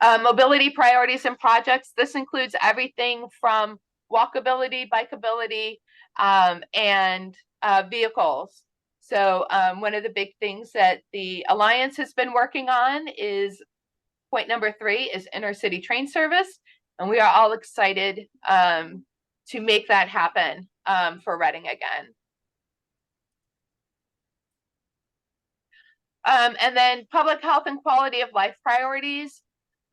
S3: Mobility priorities and projects. This includes everything from walkability, bikeability, and vehicles. So one of the big things that the Alliance has been working on is point number 3 is inner city train service. And we are all excited to make that happen for Reading again. And then public health and quality of life priorities.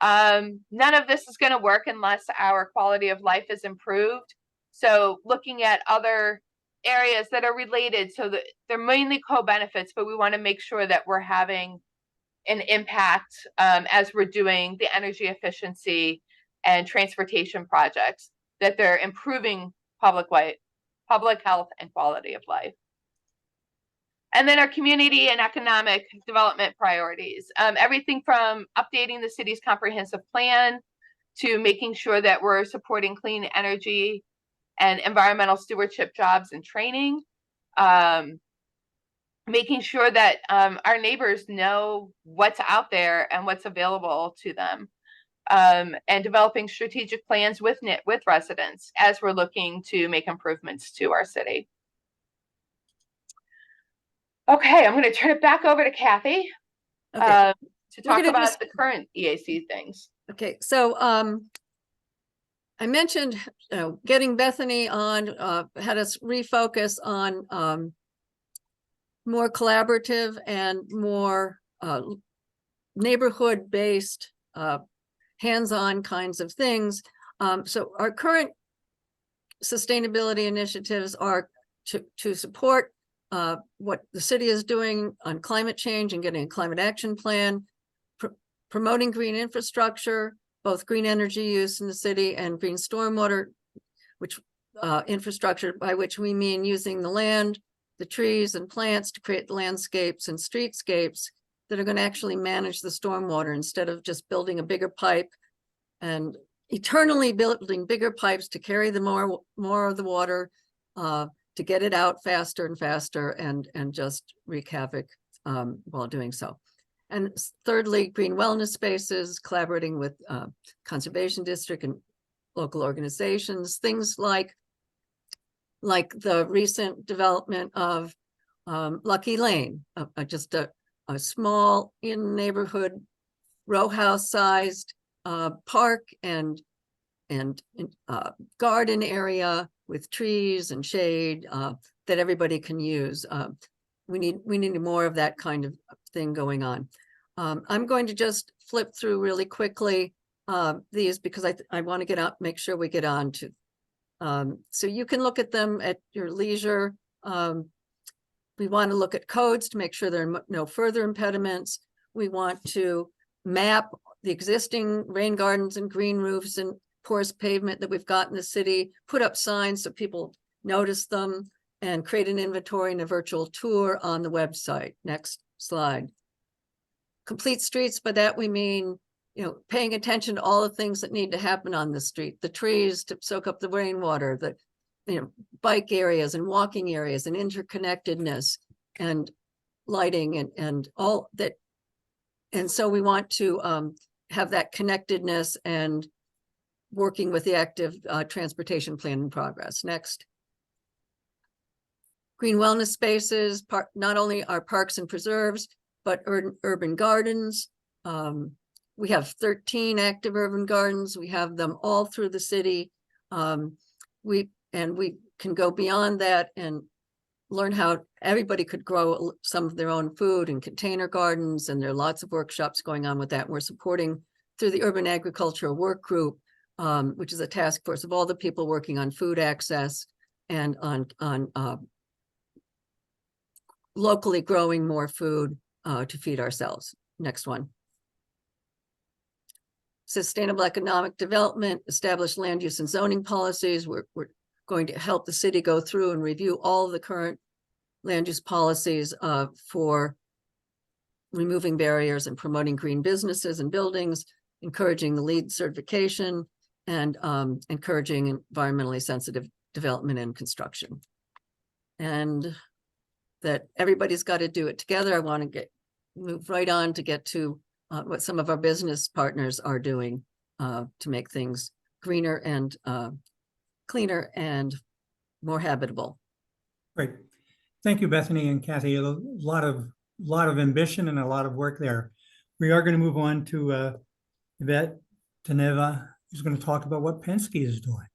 S3: None of this is going to work unless our quality of life is improved. So looking at other areas that are related, so that they're mainly co-benefits, but we want to make sure that we're having an impact as we're doing the energy efficiency and transportation projects, that they're improving public health and quality of life. And then our community and economic development priorities, everything from updating the city's comprehensive plan to making sure that we're supporting clean energy and environmental stewardship jobs and training, making sure that our neighbors know what's out there and what's available to them, and developing strategic plans with residents as we're looking to make improvements to our city. Okay, I'm going to turn it back over to Kathy to talk about the current EAC things.
S4: Okay, so I mentioned getting Bethany on, had us refocus on more collaborative and more neighborhood-based, hands-on kinds of things. So our current sustainability initiatives are to support what the city is doing on climate change and getting a climate action plan, promoting green infrastructure, both green energy use in the city and green stormwater, which infrastructure, by which we mean using the land, the trees and plants to create landscapes and streetscapes that are going to actually manage the stormwater instead of just building a bigger pipe and eternally building bigger pipes to carry the more of the water, to get it out faster and faster and just wreak havoc while doing so. And thirdly, green wellness spaces, collaborating with conservation district and local organizations, things like the recent development of Lucky Lane, just a small in-neighborhood row house sized park and garden area with trees and shade that everybody can use. We need more of that kind of thing going on. I'm going to just flip through really quickly these because I want to get out, make sure we get on to. So you can look at them at your leisure. We want to look at codes to make sure there are no further impediments. We want to map the existing rain gardens and green roofs and porous pavement that we've got in the city, put up signs so people notice them, and create an inventory and a virtual tour on the website. Next slide. Complete streets, by that we mean, paying attention to all the things that need to happen on the street, the trees to soak up the rainwater, the bike areas and walking areas and interconnectedness and lighting and all that. And so we want to have that connectedness and working with the active transportation plan in progress. Next. Green wellness spaces, not only our parks and preserves, but urban gardens. We have 13 active urban gardens. We have them all through the city. We can go beyond that and learn how everybody could grow some of their own food in container gardens, and there are lots of workshops going on with that. We're supporting through the Urban Agricultural Work Group, which is a task force of all the people working on food access and on locally growing more food to feed ourselves. Next one. Sustainable economic development, establish land use and zoning policies. We're going to help the city go through and review all of the current land use policies for removing barriers and promoting green businesses and buildings, encouraging the LEED certification, and encouraging environmentally sensitive development and construction. And that everybody's got to do it together. I want to move right on to get to what some of our business partners are doing to make things greener and cleaner and more habitable.
S1: Great. Thank you, Bethany and Kathy. A lot of ambition and a lot of work there. We are going to move on to Yvette Teneva, who's going to talk about what Penske is doing.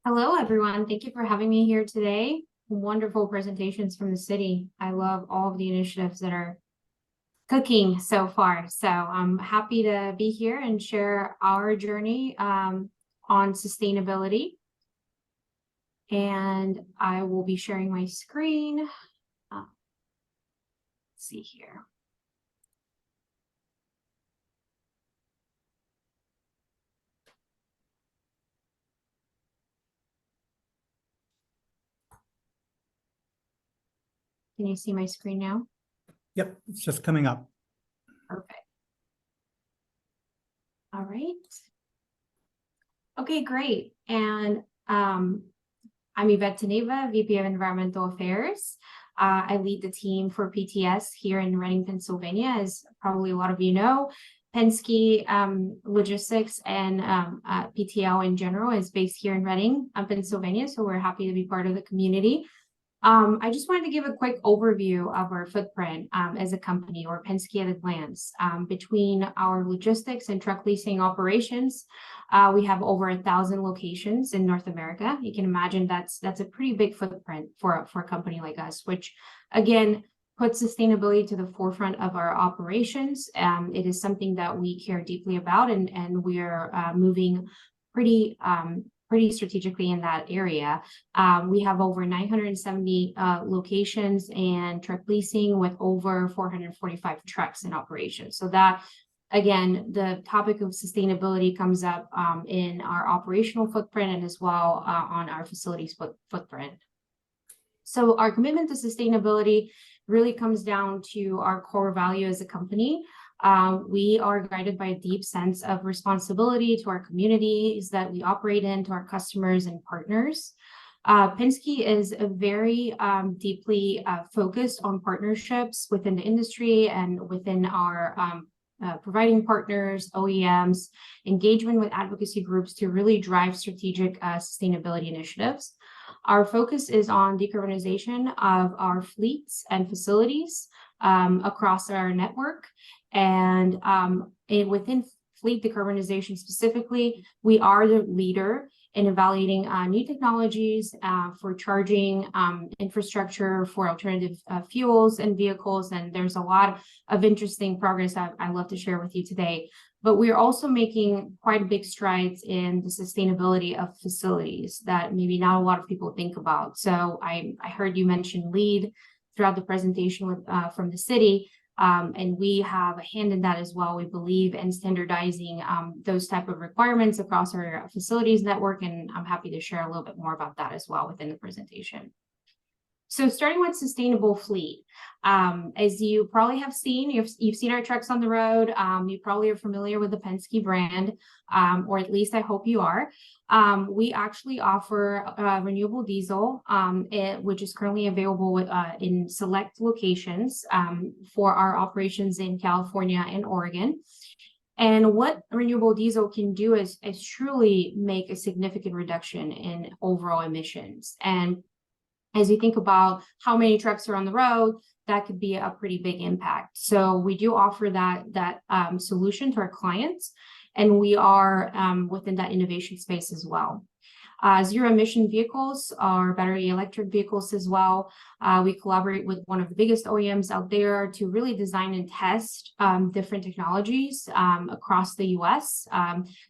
S5: Hello, everyone. Thank you for having me here today. Wonderful presentations from the city. I love all of the initiatives that are cooking so far. So I'm happy to be here and share our journey on sustainability. And I will be sharing my screen. Let's see here. Can you see my screen now?
S1: Yep, it's just coming up.
S5: Perfect. All right. Okay, great. And I'm Yvette Teneva, VP of Environmental Affairs. I lead the team for PTS here in Reading, Pennsylvania. As probably a lot of you know, Penske Logistics and PTL in general is based here in Reading, Pennsylvania. So we're happy to be part of the community. I just wanted to give a quick overview of our footprint as a company, or Penske at a glance. Between our logistics and truck leasing operations, we have over 1,000 locations in North America. You can imagine that's a pretty big footprint for a company like us, which again puts sustainability to the forefront of our operations. It is something that we care deeply about, and we're moving pretty strategically in that area. We have over 970 locations and truck leasing with over 445 trucks in operation. So that, again, the topic of sustainability comes up in our operational footprint and as well on our facilities footprint. So our commitment to sustainability really comes down to our core value as a company. We are guided by a deep sense of responsibility to our communities that we operate in, to our customers and partners. Penske is a very deeply focused on partnerships within the industry and within our providing partners, OEMs, engagement with advocacy groups to really drive strategic sustainability initiatives. Our focus is on decarbonization of our fleets and facilities across our network. And within fleet decarbonization specifically, we are the leader in evaluating new technologies for charging infrastructure for alternative fuels and vehicles. And there's a lot of interesting progress I'd love to share with you today. But we're also making quite big strides in the sustainability of facilities that maybe not a lot of people think about. So I heard you mention LEED throughout the presentation from the city. And we have a hand in that as well. We believe in standardizing those type of requirements across our facilities network, and I'm happy to share a little bit more about that as well within the presentation. So starting with sustainable fleet, as you probably have seen, you've seen our trucks on the road. You probably are familiar with the Penske brand, or at least I hope you are. We actually offer renewable diesel, which is currently available in select locations for our operations in California and Oregon. And what renewable diesel can do is truly make a significant reduction in overall emissions. And as you think about how many trucks are on the road, that could be a pretty big impact. So we do offer that solution to our clients, and we are within that innovation space as well. Zero emission vehicles are battery electric vehicles as well. We collaborate with one of the biggest OEMs out there to really design and test different technologies across the US.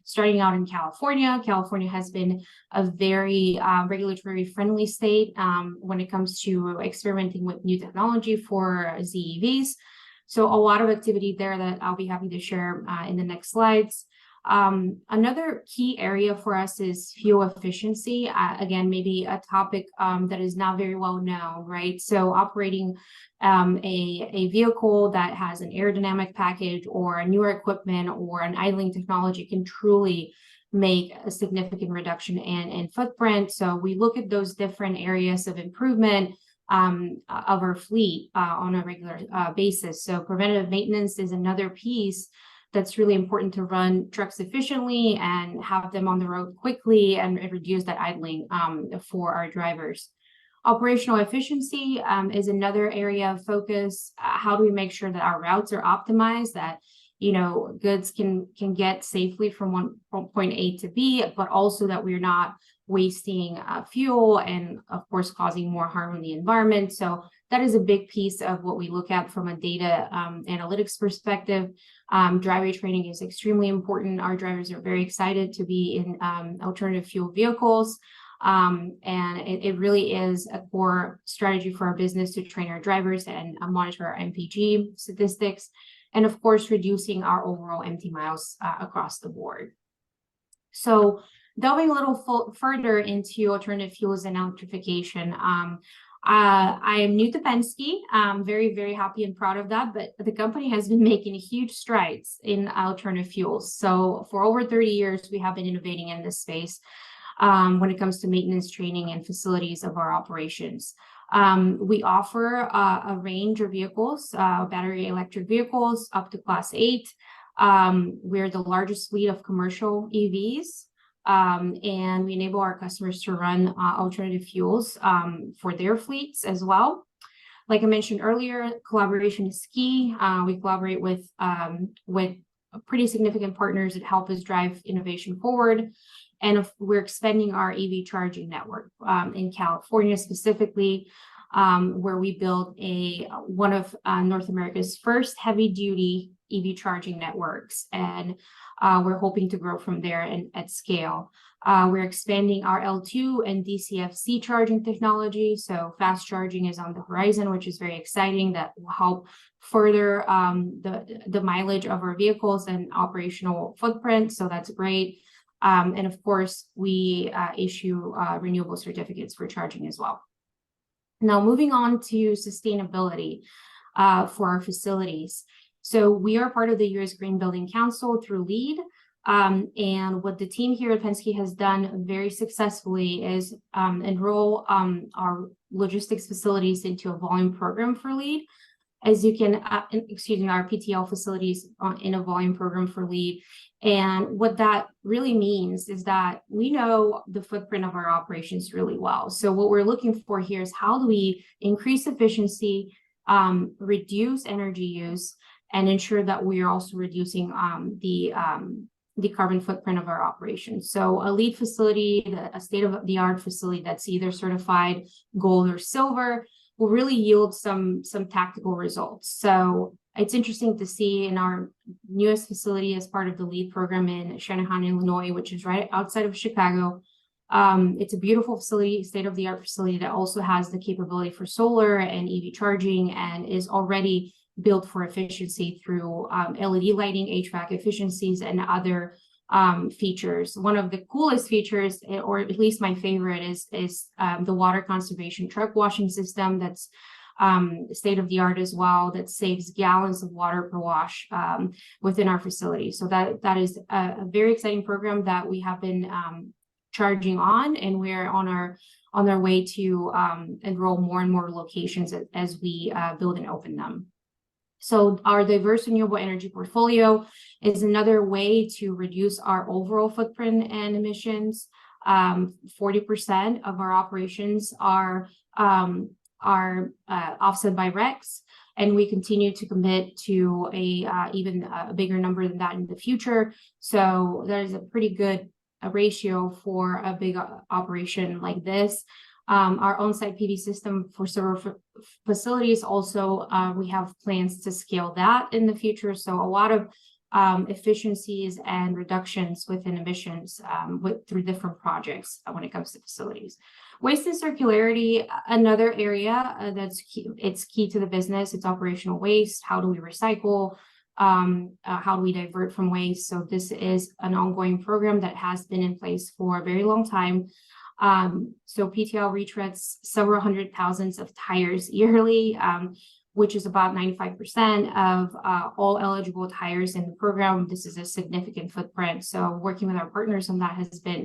S5: Starting out in California, California has been a very regulatory friendly state when it comes to experimenting with new technology for ZEVs. So a lot of activity there that I'll be happy to share in the next slides. Another key area for us is fuel efficiency. Again, maybe a topic that is not very well known, right? So operating a vehicle that has an aerodynamic package or a newer equipment or an idling technology can truly make a significant reduction in footprint. So we look at those different areas of improvement of our fleet on a regular basis. So preventative maintenance is another piece that's really important to run trucks efficiently and have them on the road quickly and reduce that idling for our drivers. Operational efficiency is another area of focus. How do we make sure that our routes are optimized, that goods can get safely from point A to B, but also that we're not wasting fuel and of course causing more harm in the environment. So that is a big piece of what we look at from a data analytics perspective. Driver training is extremely important. Our drivers are very excited to be in alternative fuel vehicles. And it really is a core strategy for our business to train our drivers and monitor our MPG statistics, and of course, reducing our overall empty miles across the board. So delving a little further into alternative fuels and electrification, I am new to Penske. I'm very, very happy and proud of that, but the company has been making huge strides in alternative fuels. So for over 30 years, we have been innovating in this space when it comes to maintenance, training, and facilities of our operations. We offer a range of vehicles, battery electric vehicles up to Class 8. We're the largest fleet of commercial EVs. And we enable our customers to run alternative fuels for their fleets as well. Like I mentioned earlier, collaboration is key. We collaborate with pretty significant partners that help us drive innovation forward. And we're expanding our EV charging network in California specifically, where we built one of North America's first heavy-duty EV charging networks. And we're hoping to grow from there and at scale. We're expanding our L2 and DCFC charging technology. So fast charging is on the horizon, which is very exciting. That will help further the mileage of our vehicles and operational footprint. So that's great. And of course, we issue renewable certificates for charging as well. Now, moving on to sustainability for our facilities. So we are part of the U.S. Green Building Council through LEED. And what the team here at Penske has done very successfully is enroll our logistics facilities into a volume program for LEED. As you can, our PTL facilities in a volume program for LEED. And what that really means is that we know the footprint of our operations really well. So what we're looking for here is how do we increase efficiency, reduce energy use, and ensure that we are also reducing the carbon footprint of our operations. So a LEED facility, a state-of-the-art facility that's either certified gold or silver, will really yield some tactical results. So it's interesting to see in our newest facility as part of the LEED program in Shanahan, Illinois, which is right outside of Chicago. It's a beautiful facility, state-of-the-art facility that also has the capability for solar and EV charging and is already built for efficiency through LED lighting, HVAC efficiencies, and other features. One of the coolest features, or at least my favorite, is the water conservation truck washing system that's state-of-the-art as well, that saves gallons of water per wash within our facility. So that is a very exciting program that we have been charging on, and we're on our way to enroll more and more locations as we build and open them. So our diverse renewable energy portfolio is another way to reduce our overall footprint and emissions. 40% of our operations are offset by RECs, and we continue to commit to even a bigger number than that in the future. So there's a pretty good ratio for a big operation like this. Our on-site PV system for several facilities also, we have plans to scale that in the future. So a lot of efficiencies and reductions within emissions through different projects when it comes to facilities. Waste and circularity, another area that's key. It's key to the business. It's operational waste. How do we recycle? How do we divert from waste? So this is an ongoing program that has been in place for a very long time. So PTL retreads several hundred thousands of tires yearly, which is about 95% of all eligible tires in the program. This is a significant footprint. So working with our partners on that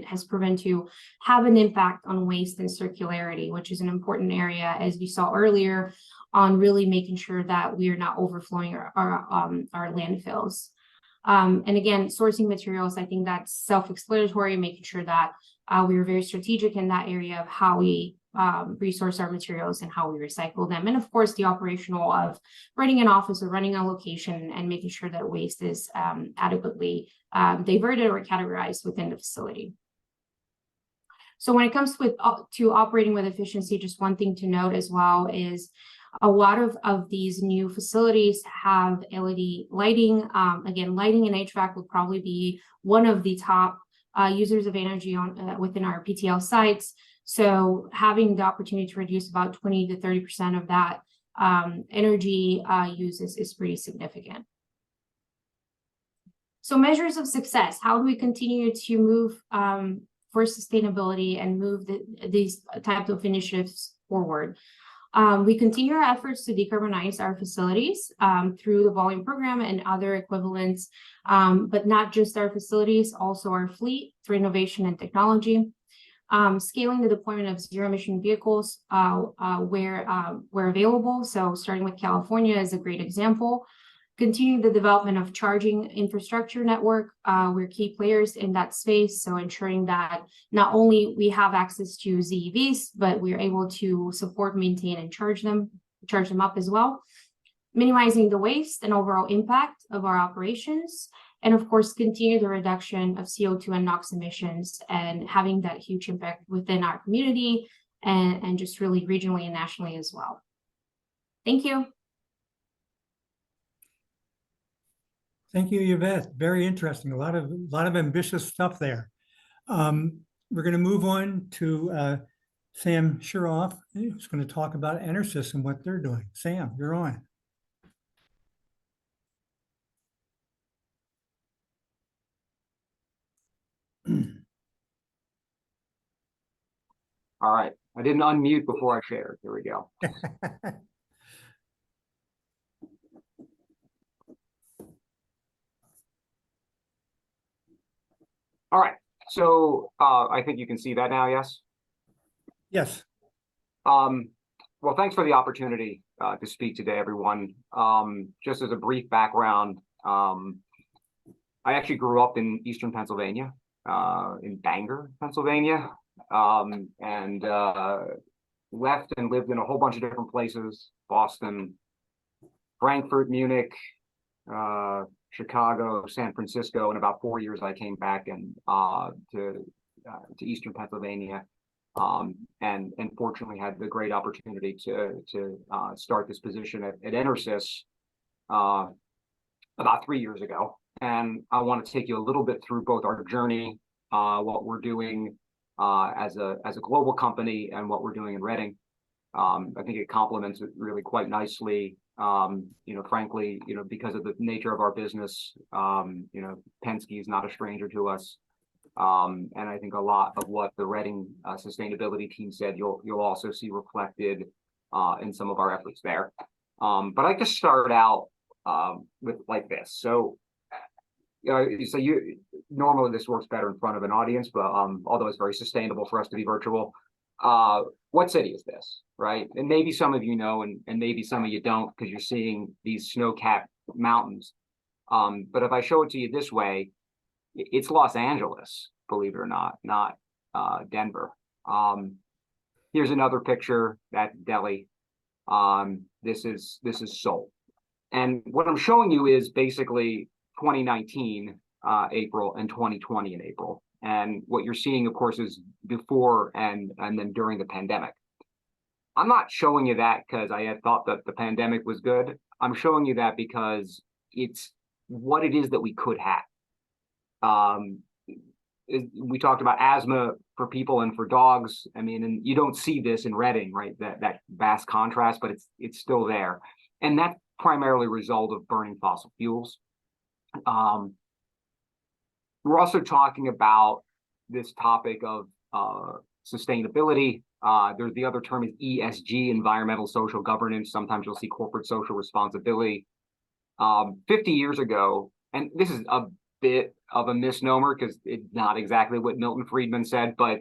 S5: has proven to have an impact on waste and circularity, which is an important area, as we saw earlier, on really making sure that we are not overflowing our landfills. And again, sourcing materials, I think that's self-explanatory, making sure that we are very strategic in that area of how we resource our materials and how we recycle them. And of course, the operational of running an office or running a location and making sure that waste is adequately diverted or categorized within the facility. So when it comes to operating with efficiency, just one thing to note as well is a lot of these new facilities have LED lighting. Again, lighting and HVAC will probably be one of the top users of energy within our PTL sites. So having the opportunity to reduce about 20 to 30% of that energy use is pretty significant. So measures of success, how do we continue to move for sustainability and move these types of initiatives forward? We continue our efforts to decarbonize our facilities through the volume program and other equivalents, but not just our facilities, also our fleet through innovation and technology. Scaling the deployment of zero-emission vehicles where available. So starting with California is a great example. Continuing the development of charging infrastructure network. We're key players in that space, so ensuring that not only we have access to ZEVs, but we're able to support, maintain, and charge them up as well. Minimizing the waste and overall impact of our operations. And of course, continue the reduction of CO2 and NOx emissions and having that huge impact within our community and just really regionally and nationally as well. Thank you.
S1: Thank you, Yvette. Very interesting. A lot of ambitious stuff there. We're going to move on to Sam Shiroff, who's going to talk about EnerSys and what they're doing. Sam, you're on.
S6: All right. I didn't unmute before I shared. Here we go. All right. So I think you can see that now, yes?
S1: Yes.
S6: Well, thanks for the opportunity to speak today, everyone. Just as a brief background, I actually grew up in Eastern Pennsylvania, in Bangor, Pennsylvania, and left and lived in a whole bunch of different places: Boston, Frankfurt, Munich, Chicago, San Francisco. In about 4 years, I came back and to Eastern Pennsylvania, and fortunately had the great opportunity to start this position at EnerSys about 3 years ago. And I want to take you a little bit through both our journey, what we're doing as a global company, and what we're doing in Reading. I think it complements it really quite nicely. Frankly, because of the nature of our business, Penske is not a stranger to us. And I think a lot of what the Reading sustainability team said, you'll also see reflected in some of our efforts there. But I like to start out with like this. So, normally this works better in front of an audience, but although it's very sustainable for us to be virtual, what city is this, right? And maybe some of you know, and maybe some of you don't, because you're seeing these snow-capped mountains. But if I show it to you this way, it's Los Angeles, believe it or not Denver. Here's another picture, that's Delhi. This is Seoul. And what I'm showing you is basically 2019 April and 2020 in April. And what you're seeing, of course, is before and then during the pandemic. I'm not showing you that because I had thought that the pandemic was good. I'm showing you that because it's what it is that we could have. We talked about asthma for people and for dogs. I mean, and you don't see this in Reading, right? That vast contrast, but it's still there. And that's primarily a result of burning fossil fuels. We're also talking about this topic of sustainability. There's the other term is ESG, environmental social governance. Sometimes you'll see corporate social responsibility. 50 years ago, and this is a bit of a misnomer because it's not exactly what Milton Friedman said, but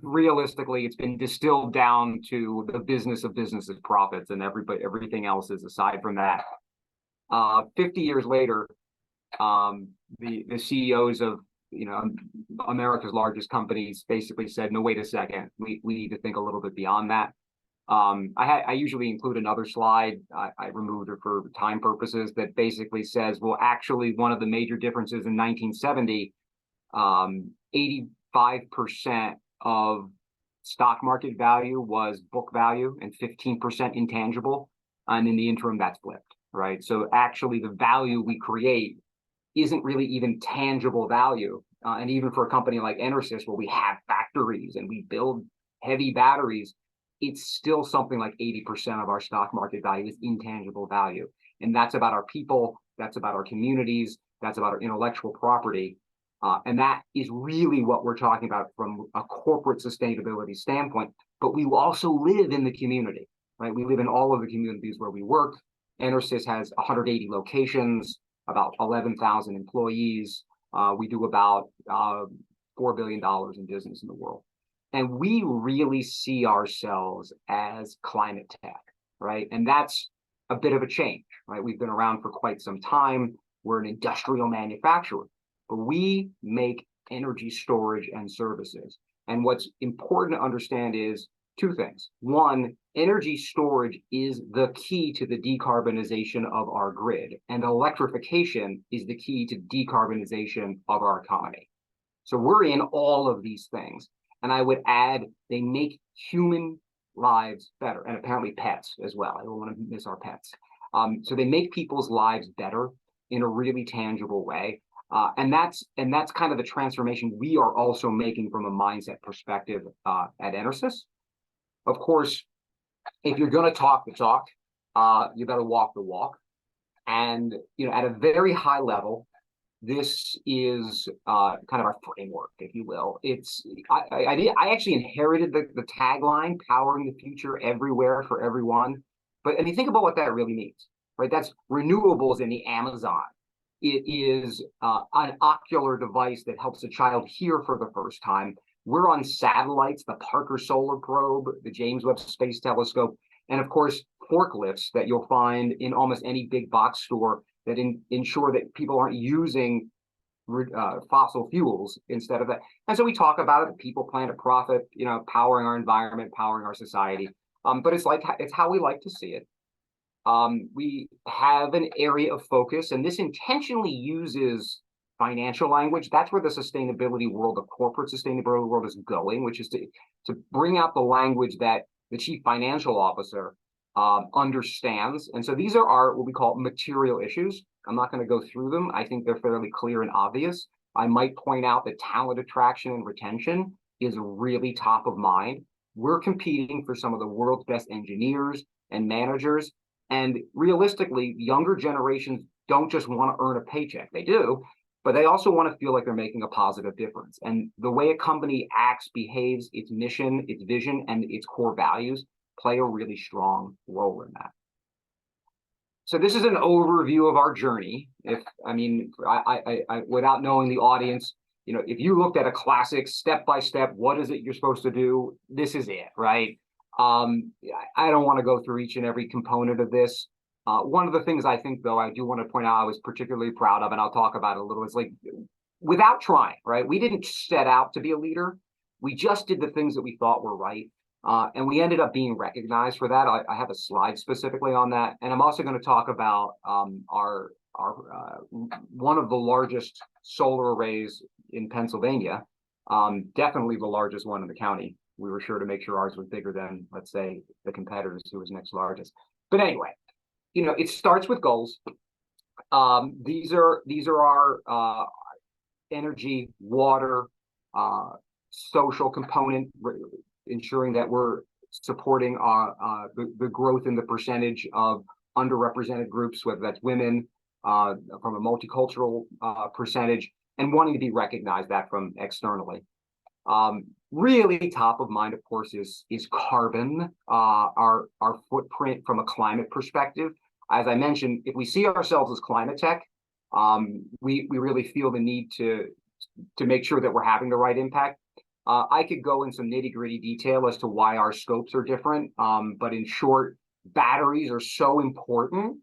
S6: realistically, it's been distilled down to the business of businesses' profits, and everything else is aside from that. 50 years later, the CEOs of America's largest companies basically said, no, wait a second, we need to think a little bit beyond that. I usually include another slide. I removed it for time purposes, that basically says, well, actually, one of the major differences in 1970, 85% of stock market value was book value and 15% intangible. And in the interim, that's flipped, right? So actually, the value we create isn't really even tangible value. And even for a company like EnerSys, where we have factories and we build heavy batteries, it's still something like 80% of our stock market value is intangible value. And that's about our people, that's about our communities, that's about our intellectual property. And that is really what we're talking about from a corporate sustainability standpoint. But we also live in the community, right? We live in all of the communities where we work. EnerSys has 180 locations, about 11,000 employees. We do about $4 billion in business in the world. And we really see ourselves as climate tech, right? And that's a bit of a change, right? We've been around for quite some time. We're an industrial manufacturer, but we make energy storage and services. And what's important to understand is two things. One, energy storage is the key to the decarbonization of our grid, and electrification is the key to decarbonization of our economy. So we're in all of these things. And I would add, they make human lives better, and apparently pets as well. I don't want to miss our pets. So they make people's lives better in a really tangible way. And that's kind of the transformation we are also making from a mindset perspective at EnerSys. Of course, if you're going to talk the talk, you got to walk the walk. And at a very high level, this is kind of our framework, if you will. I actually inherited the tagline, powering the future everywhere for everyone. But I mean, think about what that really means, right? That's renewables in the Amazon. It is an ocular device that helps a child hear for the first time. We're on satellites, the Parker Solar Probe, the James Webb Space Telescope, and of course, forklifts that you'll find in almost any big box store that ensure that people aren't using fossil fuels instead of that. And so we talk about it, people, planet, profit, you know, powering our environment, powering our society. But it's how we like to see it. We have an area of focus, and this intentionally uses financial language. That's where the sustainability world, the corporate sustainability world is going, which is to bring out the language that the chief financial officer understands. And so these are our, what we call material issues. I'm not going to go through them. I think they're fairly clear and obvious. I might point out that talent attraction and retention is really top of mind. We're competing for some of the world's best engineers and managers. And realistically, younger generations don't just want to earn a paycheck. They do, but they also want to feel like they're making a positive difference. And the way a company acts, behaves, its mission, its vision, and its core values play a really strong role in that. So this is an overview of our journey. Without knowing the audience, you know, if you looked at a classic step-by-step, what is it you're supposed to do? This is it, right? I don't want to go through each and every component of this. One of the things I think, though, I do want to point out I was particularly proud of, and I'll talk about it a little, is like, without trying, right? We didn't set out to be a leader. We just did the things that we thought were right. And we ended up being recognized for that. I have a slide specifically on that. And I'm also going to talk about our one of the largest solar arrays in Pennsylvania, definitely the largest one in the county. We were sure to make sure ours was bigger than, let's say, the competitors who was next largest. But anyway, you know, it starts with goals. These are our energy, water, social component, ensuring that we're supporting the growth in the percentage of underrepresented groups, whether that's women, from a multicultural percentage, and wanting to be recognized that from externally. Really top of mind, of course, is carbon, our footprint from a climate perspective. As I mentioned, if we see ourselves as climate tech, we really feel the need to make sure that we're having the right impact. I could go in some nitty-gritty detail as to why our scopes are different, but in short, batteries are so important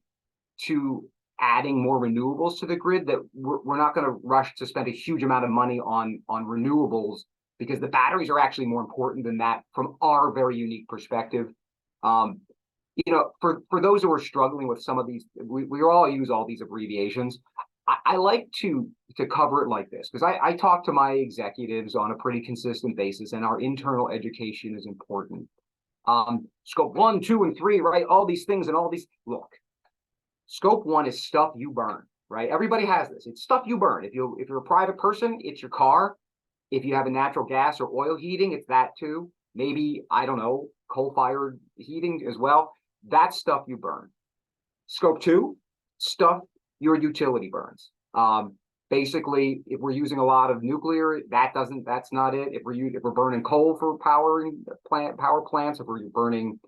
S6: to adding more renewables to the grid that we're not going to rush to spend a huge amount of money on renewables, because the batteries are actually more important than that from our very unique perspective. You know, for those who are struggling with some of these, we all use all these abbreviations. I like to cover it like this, because I talk to my executives on a pretty consistent basis, and our internal education is important. Scope 1, 2, and 3, right? All these things and all these, look, scope 1 is stuff you burn, right? Everybody has this. It's stuff you burn. If you're a private person, it's your car. If you have a natural gas or oil heating, it's that too. Maybe, I don't know, coal-fired heating as well. That's stuff you burn. Scope 2, stuff your utility burns. Basically, if we're using a lot of nuclear, that's not it. If we're burning coal for power plants, if we're burning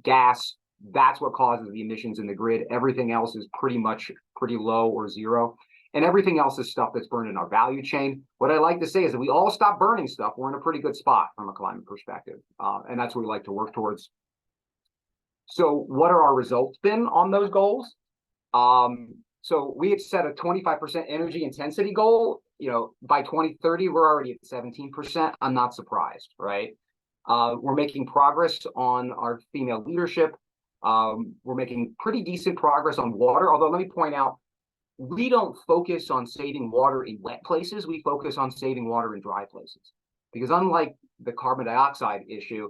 S6: gas, that's what causes the emissions in the grid. Everything else is pretty low or zero. And everything else is stuff that's burned in our value chain. What I like to say is that we all stop burning stuff, we're in a pretty good spot from a climate perspective. And that's what we like to work towards. So what are our results been on those goals? So we had set a 25% energy intensity goal. You know, by 2030, we're already at 17%. I'm not surprised, right? We're making progress on our female leadership. We're making pretty decent progress on water. Although let me point out, we don't focus on saving water in wet places. We focus on saving water in dry places. Because unlike the carbon dioxide issue,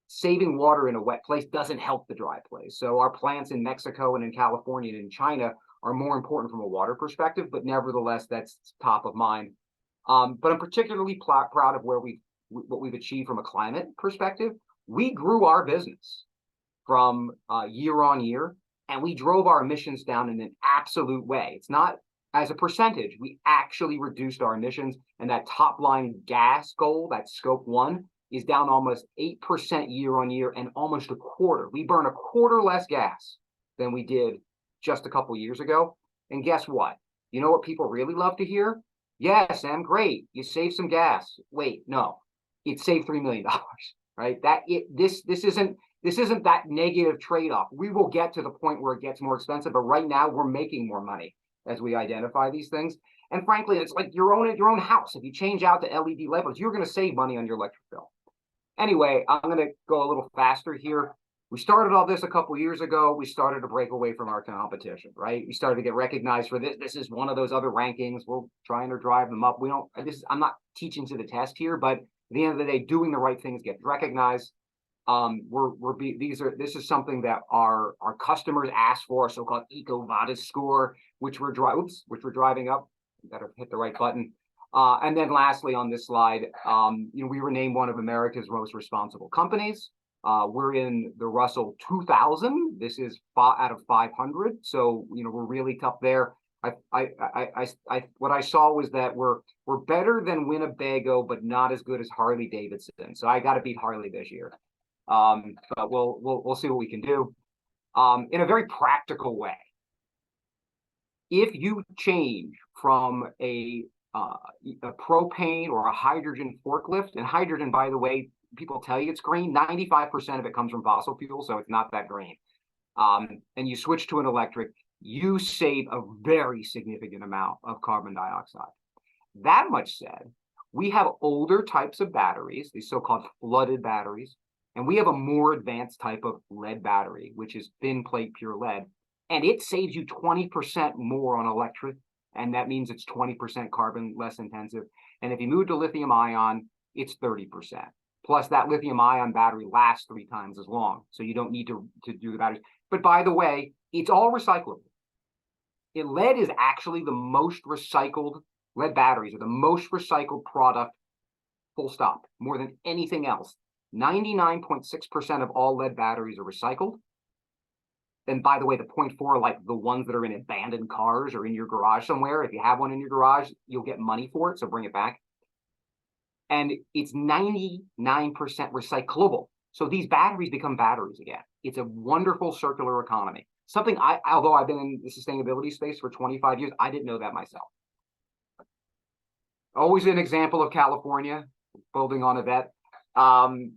S6: saving water in a wet place doesn't help the dry place. So our plants in Mexico and in California and in China are more important from a water perspective, but nevertheless, that's top of mind. But I'm particularly proud of what we've achieved from a climate perspective. We grew our business from year on year, and we drove our emissions down in an absolute way. It's not as a percentage, we actually reduced our emissions, and that top line gas goal, that scope 1, is down almost 8% year on year, and almost a quarter. We burn a quarter less gas than we did just a couple years ago. And guess what? You know what people really love to hear? Yeah, Sam, great. You saved some gas. Wait, no, it saved $3 million, right? This isn't that negative trade-off. We will get to the point where it gets more expensive, but right now we're making more money as we identify these things. And frankly, it's like your own house. If you change out the LED light bulbs, you're going to save money on your electric bill. Anyway, I'm going to go a little faster here. We started all this a couple years ago. We started to break away from our competition, right? We started to get recognized for this. This is one of those other rankings. We're trying to drive them up. I'm not teaching to the test here, but at the end of the day, doing the right things gets recognized. This is something that our customers ask for, a so-called EcoVadis score, which we're driving up. Better hit the right button. And then lastly on this slide, we were named one of America's most responsible companies. We're in the Russell 2000. This is out of 500. So, we're really tough there. What I saw was that we're better than Winnebago, but not as good as Harley Davidson. So I got to beat Harley this year. But we'll see what we can do. In a very practical way, if you change from a propane or a hydrogen forklift, and hydrogen, by the way, people tell you it's green, 95% of it comes from fossil fuel, so it's not that green. And you switch to an electric, you save a very significant amount of carbon dioxide. That much said, we have older types of batteries, these so-called flooded batteries, and we have a more advanced type of lead battery, which is thin plate pure lead, and it saves you 20% more on electric, and that means it's 20% carbon less intensive. And if you move to lithium ion, it's 30%. Plus that lithium ion battery lasts 3 times as long, so you don't need to do the batteries. But by the way, it's all recyclable. Lead is actually the most recycled, lead batteries are the most recycled product, full stop, more than anything else. 99.6% of all lead batteries are recycled. And by the way, the 0.4, like the ones that are in abandoned cars or in your garage somewhere, if you have one in your garage, you'll get money for it, so bring it back. And it's 99% recyclable. So these batteries become batteries again. It's a wonderful circular economy. Something although I've been in the sustainability space for 25 years, I didn't know that myself. Always an example of California, building on a vet.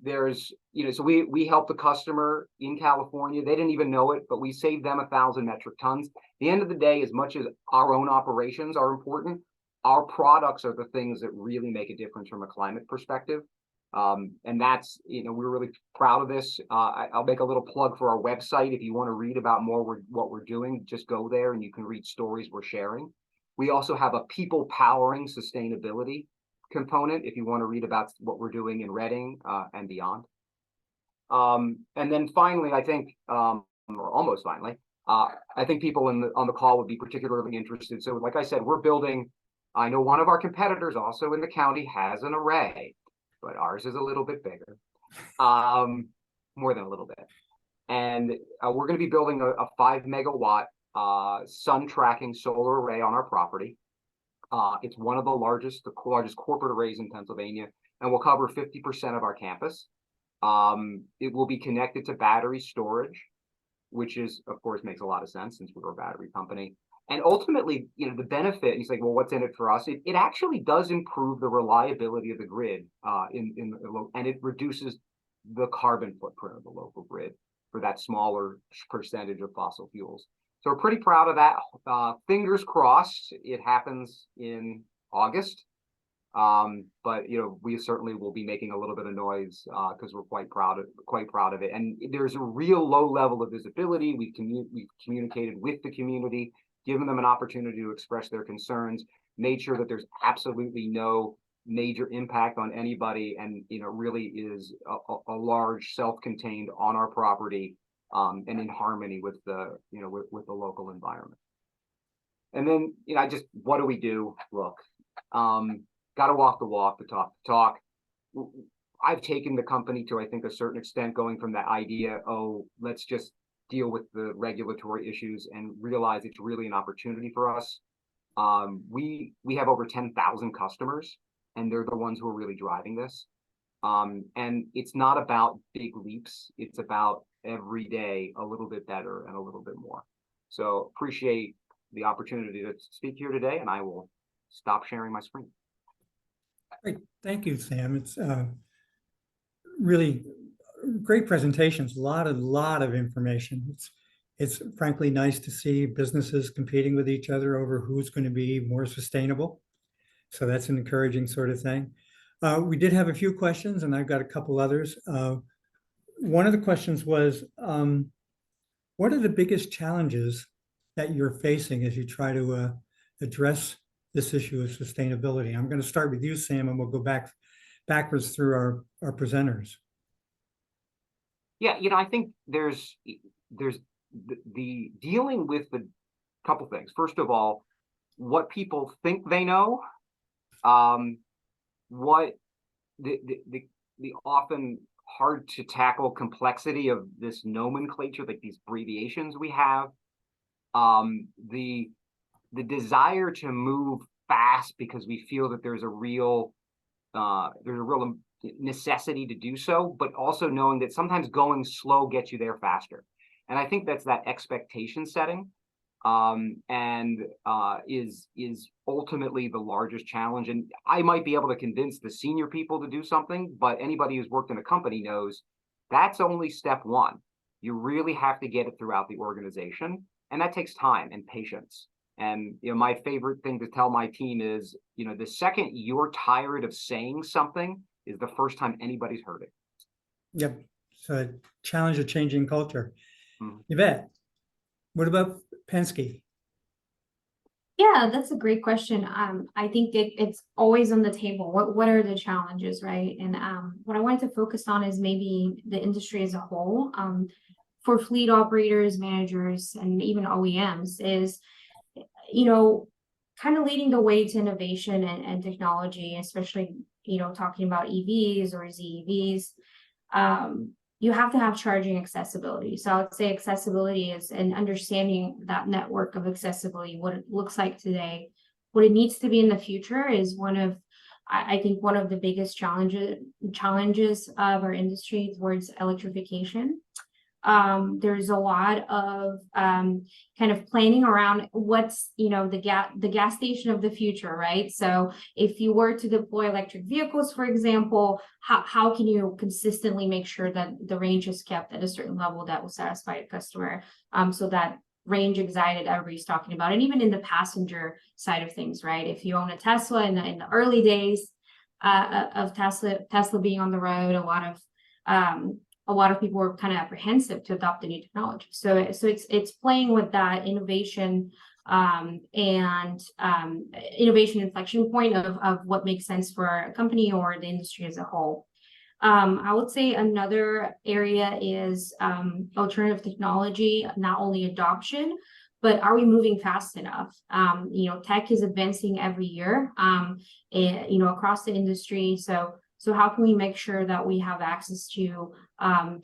S6: There's, so we help the customer in California. They didn't even know it, but we saved them 1,000 metric tons. At the end of the day, as much as our own operations are important, our products are the things that really make a difference from a climate perspective. And that's, we're really proud of this. I'll make a little plug for our website. If you want to read about more what we're doing, just go there and you can read stories we're sharing. We also have a people powering sustainability component if you want to read about what we're doing in Reading and beyond. And then finally, I think, or almost finally, I think people on the call would be particularly interested. So like I said, we're building, I know one of our competitors also in the county has an array, but ours is a little bit bigger, more than a little bit. And we're going to be building a 5 megawatt sun tracking solar array on our property. It's one of the largest corporate arrays in Pennsylvania, and will cover 50% of our campus. It will be connected to battery storage, which is, of course, makes a lot of sense since we're a battery company. And ultimately, the benefit, and he's like, well, what's in it for us? It actually does improve the reliability of the grid, and it reduces the carbon footprint of the local grid for that smaller percentage of fossil fuels. So we're pretty proud of that. Fingers crossed it happens in August. But we certainly will be making a little bit of noise because we're quite proud of it. And there's a real low level of visibility. We've communicated with the community, given them an opportunity to express their concerns, made sure that there's absolutely no major impact on anybody, and really is a large self-contained on our property. And in harmony with the with the local environment. And then what do we do? Look, got to walk the walk, to talk the talk. I've taken the company to, I think, a certain extent, going from that idea, let's just deal with the regulatory issues, and realize it's really an opportunity for us. We have over 10,000 customers, and they're the ones who are really driving this. And it's not about big leaps. It's about every day a little bit better and a little bit more. So appreciate the opportunity to speak here today, and I will stop sharing my screen.
S1: Great. Thank you, Sam. It's really great presentations, a lot of information. It's frankly nice to see businesses competing with each other over who's going to be more sustainable. So that's an encouraging sort of thing. We did have a few questions, and I've got a couple others. One of the questions was, what are the biggest challenges that you're facing as you try to address this issue of sustainability? I'm going to start with you, Sam, and we'll go backwards through our presenters.
S6: Yeah, I think there's the dealing with the couple things. First of all, what people think they know, what the often hard to tackle complexity of this nomenclature, like these abbreviations we have, the desire to move fast because we feel that there's a real necessity to do so, but also knowing that sometimes going slow gets you there faster. And I think that's that expectation setting, and is ultimately the largest challenge. And I might be able to convince the senior people to do something, but anybody who's worked in a company knows that's only step one. You really have to get it throughout the organization, and that takes time and patience. And my favorite thing to tell my team is, the second you're tired of saying something is the first time anybody's heard it.
S1: Yep. So a challenge of changing culture.
S6: Mhm.
S1: Yvette, what about Penske?
S5: Yeah, that's a great question. I think it's always on the table. What are the challenges, right? And what I wanted to focus on is maybe the industry as a whole. For fleet operators, managers, and even OEMs is, kind of leading the way to innovation and technology, especially, talking about EVs or ZEVs. You have to have charging accessibility. So I would say accessibility is an understanding that network of accessibility, what it looks like today, what it needs to be in the future is I think one of the biggest challenges of our industry towards electrification. There's a lot of kind of planning around what's the gas station of the future, right? So if you were to deploy electric vehicles, for example, how can you consistently make sure that the range is kept at a certain level that will satisfy a customer, so that range anxiety that everybody's talking about, and even in the passenger side of things, right? If you own a Tesla in the early days of Tesla being on the road, a lot of people were kind of apprehensive to adopt the new technology. So it's playing with that innovation and innovation inflection point of what makes sense for a company or the industry as a whole. I would say another area is alternative technology, not only adoption, but are we moving fast enough? Tech is advancing every year, across the industry. So how can we make sure that we have access to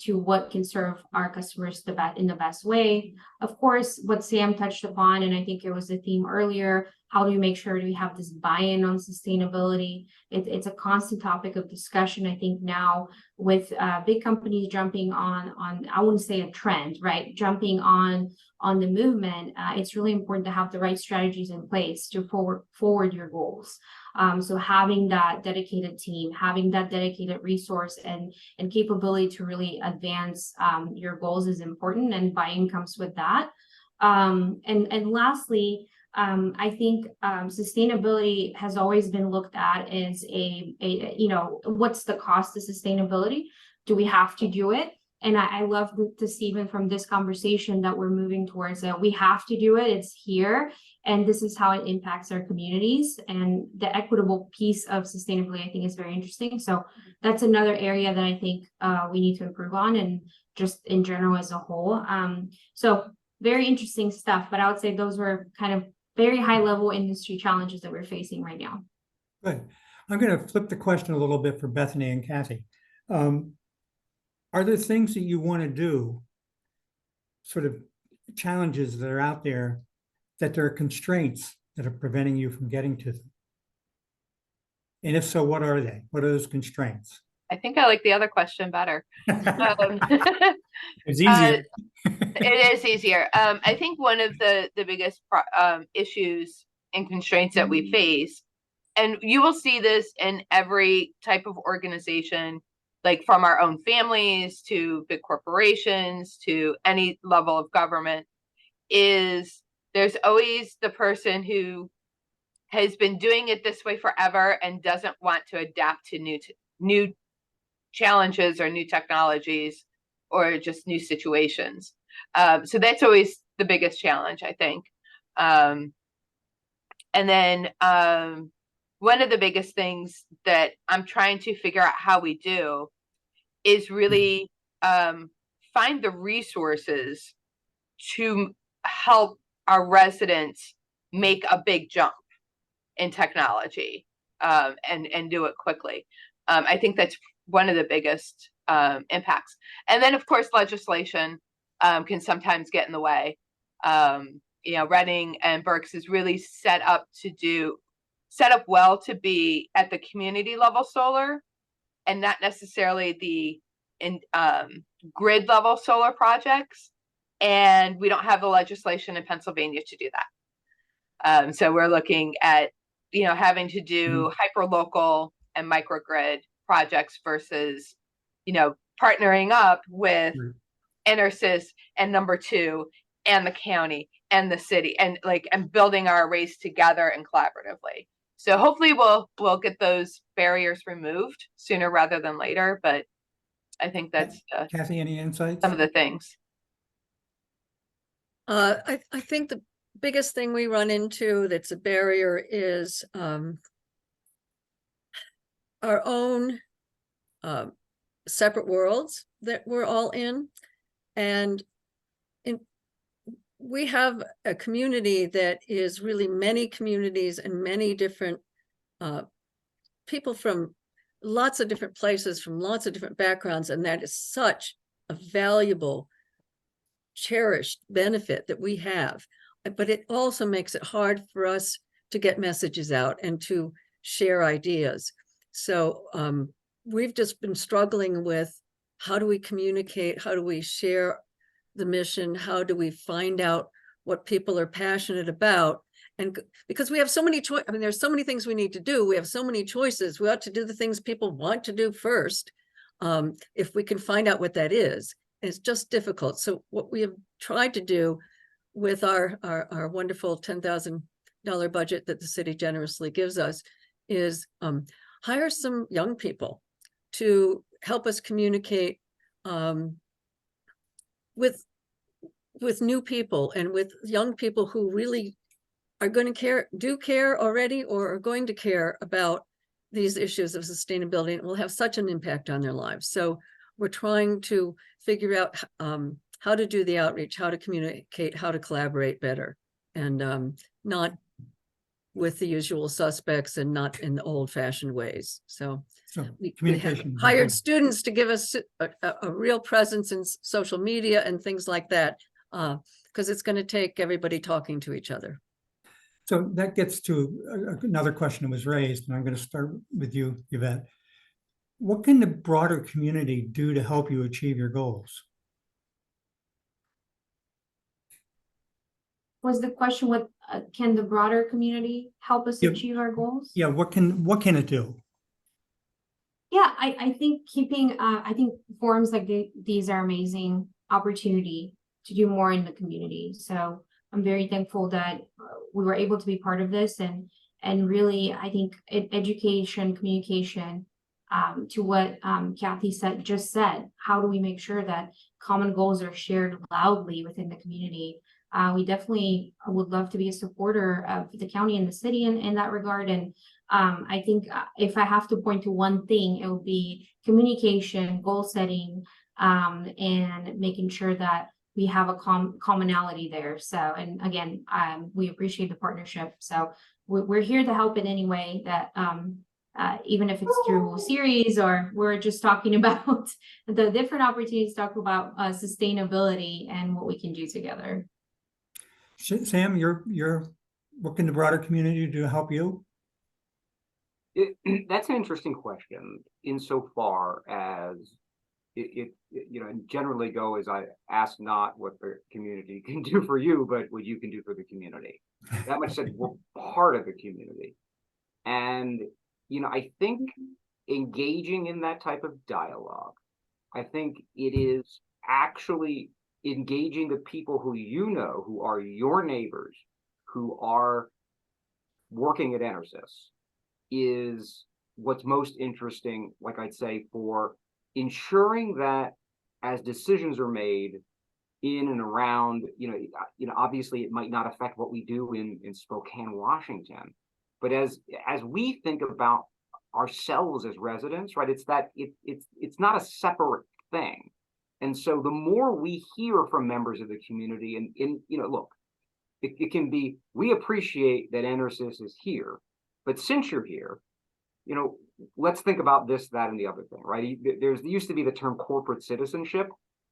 S5: what can serve our customers in the best way? Of course, what Sam touched upon, and I think it was the theme earlier, how do we make sure we have this buy-in on sustainability? It's a constant topic of discussion, I think, now with big companies jumping on I wouldn't say a trend, right? Jumping on the movement. It's really important to have the right strategies in place to forward your goals. So having that dedicated team, having that dedicated resource and capability to really advance your goals is important, and buy-in comes with that. And lastly, I think sustainability has always been looked at as what's the cost of sustainability? Do we have to do it? And I love to see even from this conversation that we're moving towards that we have to do it. It's here. And this is how it impacts our communities. And the equitable piece of sustainability, I think, is very interesting. So that's another area that I think we need to improve on, and just in general as a whole. So very interesting stuff. But I would say those were kind of very high level industry challenges that we're facing right now.
S1: Good. I'm going to flip the question a little bit for Bethany and Kathy. Are there things that you want to do, sort of challenges that are out there, that there are constraints that are preventing you from getting to them? And if so, what are they? What are those constraints?
S3: I think I like the other question better.
S1: It's easier.
S3: It is easier. I think one of the biggest issues and constraints that we face, and you will see this in every type of organization, like from our own families to big corporations to any level of government, is there's always the person who has been doing it this way forever and doesn't want to adapt to new challenges or new technologies or just new situations. So that's always the biggest challenge, I think. And then one of the biggest things that I'm trying to figure out how we do is really find the resources to help our residents make a big jump in technology and do it quickly. I think that's one of the biggest impacts. And then, of course, legislation can sometimes get in the way. Reading and Berks is really set up well to be at the community level solar and not necessarily the grid level solar projects. And we don't have the legislation in Pennsylvania to do that. So we're looking at, having to do hyper local and microgrid projects versus, partnering up with EnerSys and number 2 and the county and the city and building our arrays together and collaboratively. So hopefully we'll get those barriers removed sooner rather than later. But I think that's
S1: Kathy, any insights?
S3: some of the things.
S4: I think the biggest thing we run into that's a barrier is our own separate worlds that we're all in. And we have a community that is really many communities and many different people from lots of different places, from lots of different backgrounds. And that is such a valuable, cherished benefit that we have. But it also makes it hard for us to get messages out and to share ideas. So we've just been struggling with how do we communicate? How do we share the mission? How do we find out what people are passionate about? And because we have so many choices, there's so many things we need to do. We have so many choices. We ought to do the things people want to do first. If we can find out what that is, it's just difficult. So what we have tried to do with our wonderful $10,000 budget that the city generously gives us is hire some young people to help us communicate with new people and with young people who really are going to care already or are going to care about these issues of sustainability and will have such an impact on their lives. So we're trying to figure out how to do the outreach, how to communicate, how to collaborate better, and not with the usual suspects and not in the old-fashioned ways. So we have hired students to give us a real presence in social media and things like that, because it's going to take everybody talking to each other.
S1: So that gets to another question that was raised, and I'm going to start with you, Yvette. What can the broader community do to help you achieve your goals?
S5: Was the question, what can the broader community help us achieve our goals?
S1: Yeah, what can it do?
S5: Yeah, I think I think forums like these are amazing opportunity to do more in the community. So I'm very thankful that we were able to be part of this, and really I think education, communication, to what Kathy just said, how do we make sure that common goals are shared loudly within the community? We definitely would love to be a supporter of the county and the city in that regard. And I think if I have to point to one thing, it would be communication, goal setting, and making sure that we have a commonality there. So, and again, we appreciate the partnership. So we're here to help in any way that, even if it's through series or we're just talking about the different opportunities to talk about sustainability and what we can do together.
S1: Sam, your what can the broader community do to help you?
S6: That's an interesting question insofar as and generally go as I ask not what the community can do for you, but what you can do for the community. That much said, we're part of the community. And, I think engaging in that type of dialogue, I think it is actually engaging the people who who are your neighbors, who are working at EnerSys, is what's most interesting, like I'd say, for ensuring that as decisions are made in and around, obviously it might not affect what we do in Spokane, Washington, but as we think about ourselves as residents, right, it's not a separate thing. And so the more we hear from members of the community, and look, it can be, we appreciate that EnerSys is here, but since you're here, let's think about this, that, and the other thing, right? There used to be the term corporate citizenship.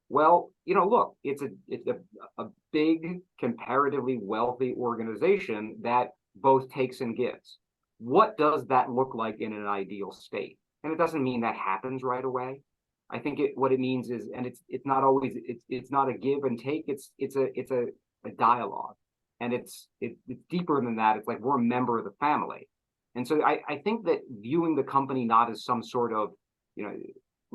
S6: Well, look, it's a big, comparatively wealthy organization that both takes and gives. What does that look like in an ideal state? And it doesn't mean that happens right away. I think what it means is, and it's not always, it's not a give and take. It's a dialogue, and it's deeper than that. It's like we're a member of the family. And so I think that viewing the company not as some sort of,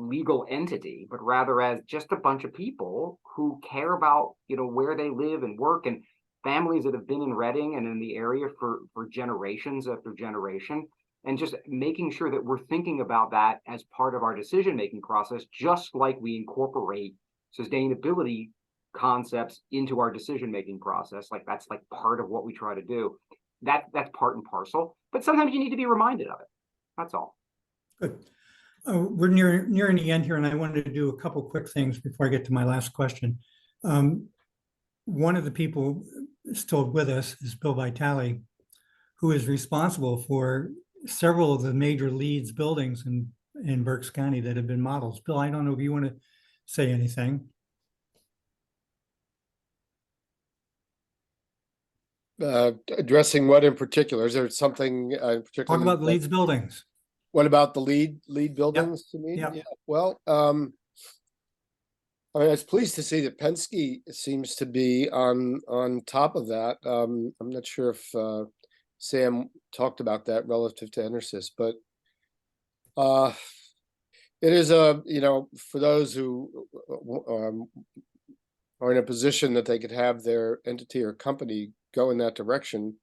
S6: legal entity, but rather as just a bunch of people who care about, where they live and work, and families that have been in Reading and in the area for generations after generation, and just making sure that we're thinking about that as part of our decision-making process, just like we incorporate sustainability concepts into our decision-making process. Like that's like part of what we try to do. That's part and parcel, but sometimes you need to be reminded of it. That's all.
S1: Good. We're nearing the end here, and I wanted to do a couple quick things before I get to my last question. One of the people still with us is Bill Vitale, who is responsible for several of the major LEEDs buildings in Berks County that have been models. Bill, I don't know if you want to say anything.
S7: Addressing what in particular? Is there something particular?
S1: Talk about the LEEDs buildings.
S7: What about the lead buildings? To me,
S1: Yep.
S7: Yeah. Well, I mean, I was pleased to see that Penske seems to be on top of that. I'm not sure if Sam talked about that relative to EnerSys, but it is for those who are in a position that they could have their entity or company go in that direction.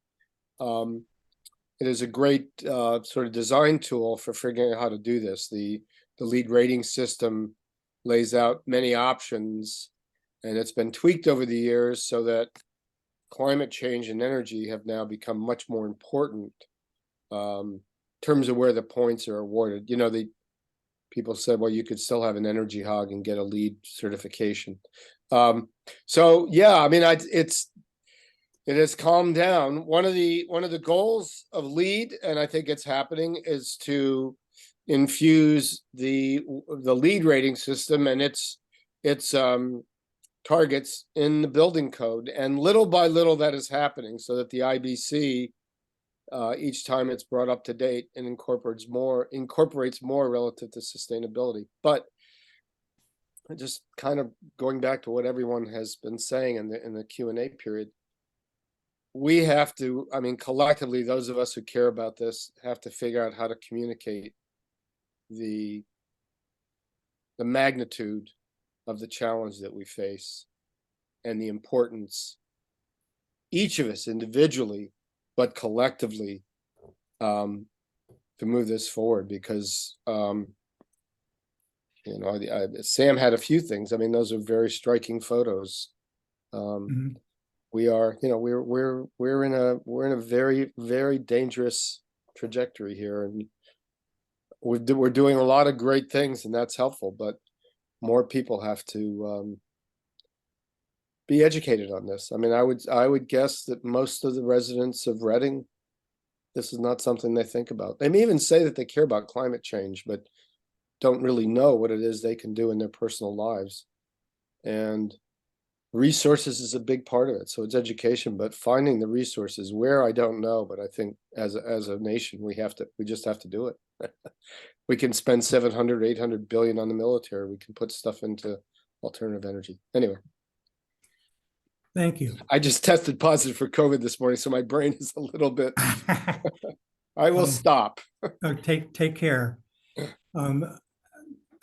S7: It is a great sort of design tool for figuring out how to do this. The LEED rating system lays out many options, and it's been tweaked over the years so that climate change and energy have now become much more important in terms of where the points are awarded. The people said, well, you could still have an energy hog and get a LEED certification. So yeah, I mean, it has calmed down. One of the goals of LEED, and I think it's happening, is to infuse the LEED rating system and its targets in the building code. And little by little that is happening, so that the IBC each time it's brought up to date and incorporates more relative to sustainability. But just kind of going back to what everyone has been saying in the Q&A period, we have to, I mean, collectively, those of us who care about this have to figure out how to communicate the magnitude of the challenge that we face and the importance, each of us individually, but collectively, to move this forward. Because Sam had a few things. I mean, those are very striking photos. We are, we're in a very, very dangerous trajectory here, and we're doing a lot of great things, and that's helpful. But more people have to be educated on this. I mean, I would guess that most of the residents of Reading, this is not something they think about. They may even say that they care about climate change, but don't really know what it is they can do in their personal lives. And resources is a big part of it. So it's education, but finding the resources where, I don't know, but I think as a nation, we just have to do it. We can spend 700, 800 billion on the military. We can put stuff into alternative energy. Anyway,
S1: Thank you.
S7: I just tested positive for COVID this morning, so my brain is a little bit, I will stop.
S1: Take care.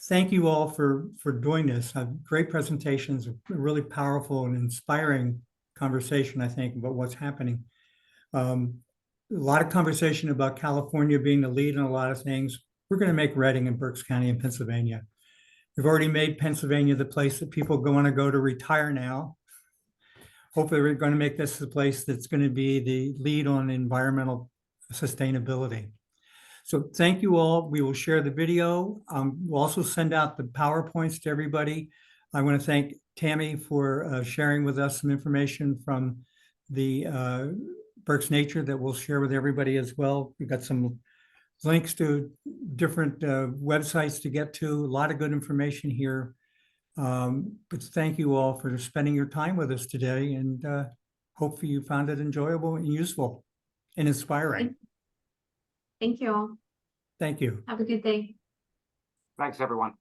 S1: Thank you all for doing this. Great presentations, really powerful and inspiring conversation, I think, about what's happening. A lot of conversation about California being the lead in a lot of things. We're going to make Reading and Berks County in Pennsylvania. We've already made Pennsylvania the place that people want to go to retire now. Hopefully, we're going to make this the place that's going to be the lead on environmental sustainability. So thank you all. We will share the video. We'll also send out the PowerPoints to everybody. I want to thank Tammy for sharing with us some information from the Berks Nature that we'll share with everybody as well. We've got some links to different websites to get to, a lot of good information here. But thank you all for spending your time with us today, and hopefully you found it enjoyable and useful and inspiring.
S5: Thank you all.
S1: Thank you.
S5: Have a good day.
S6: Thanks, everyone.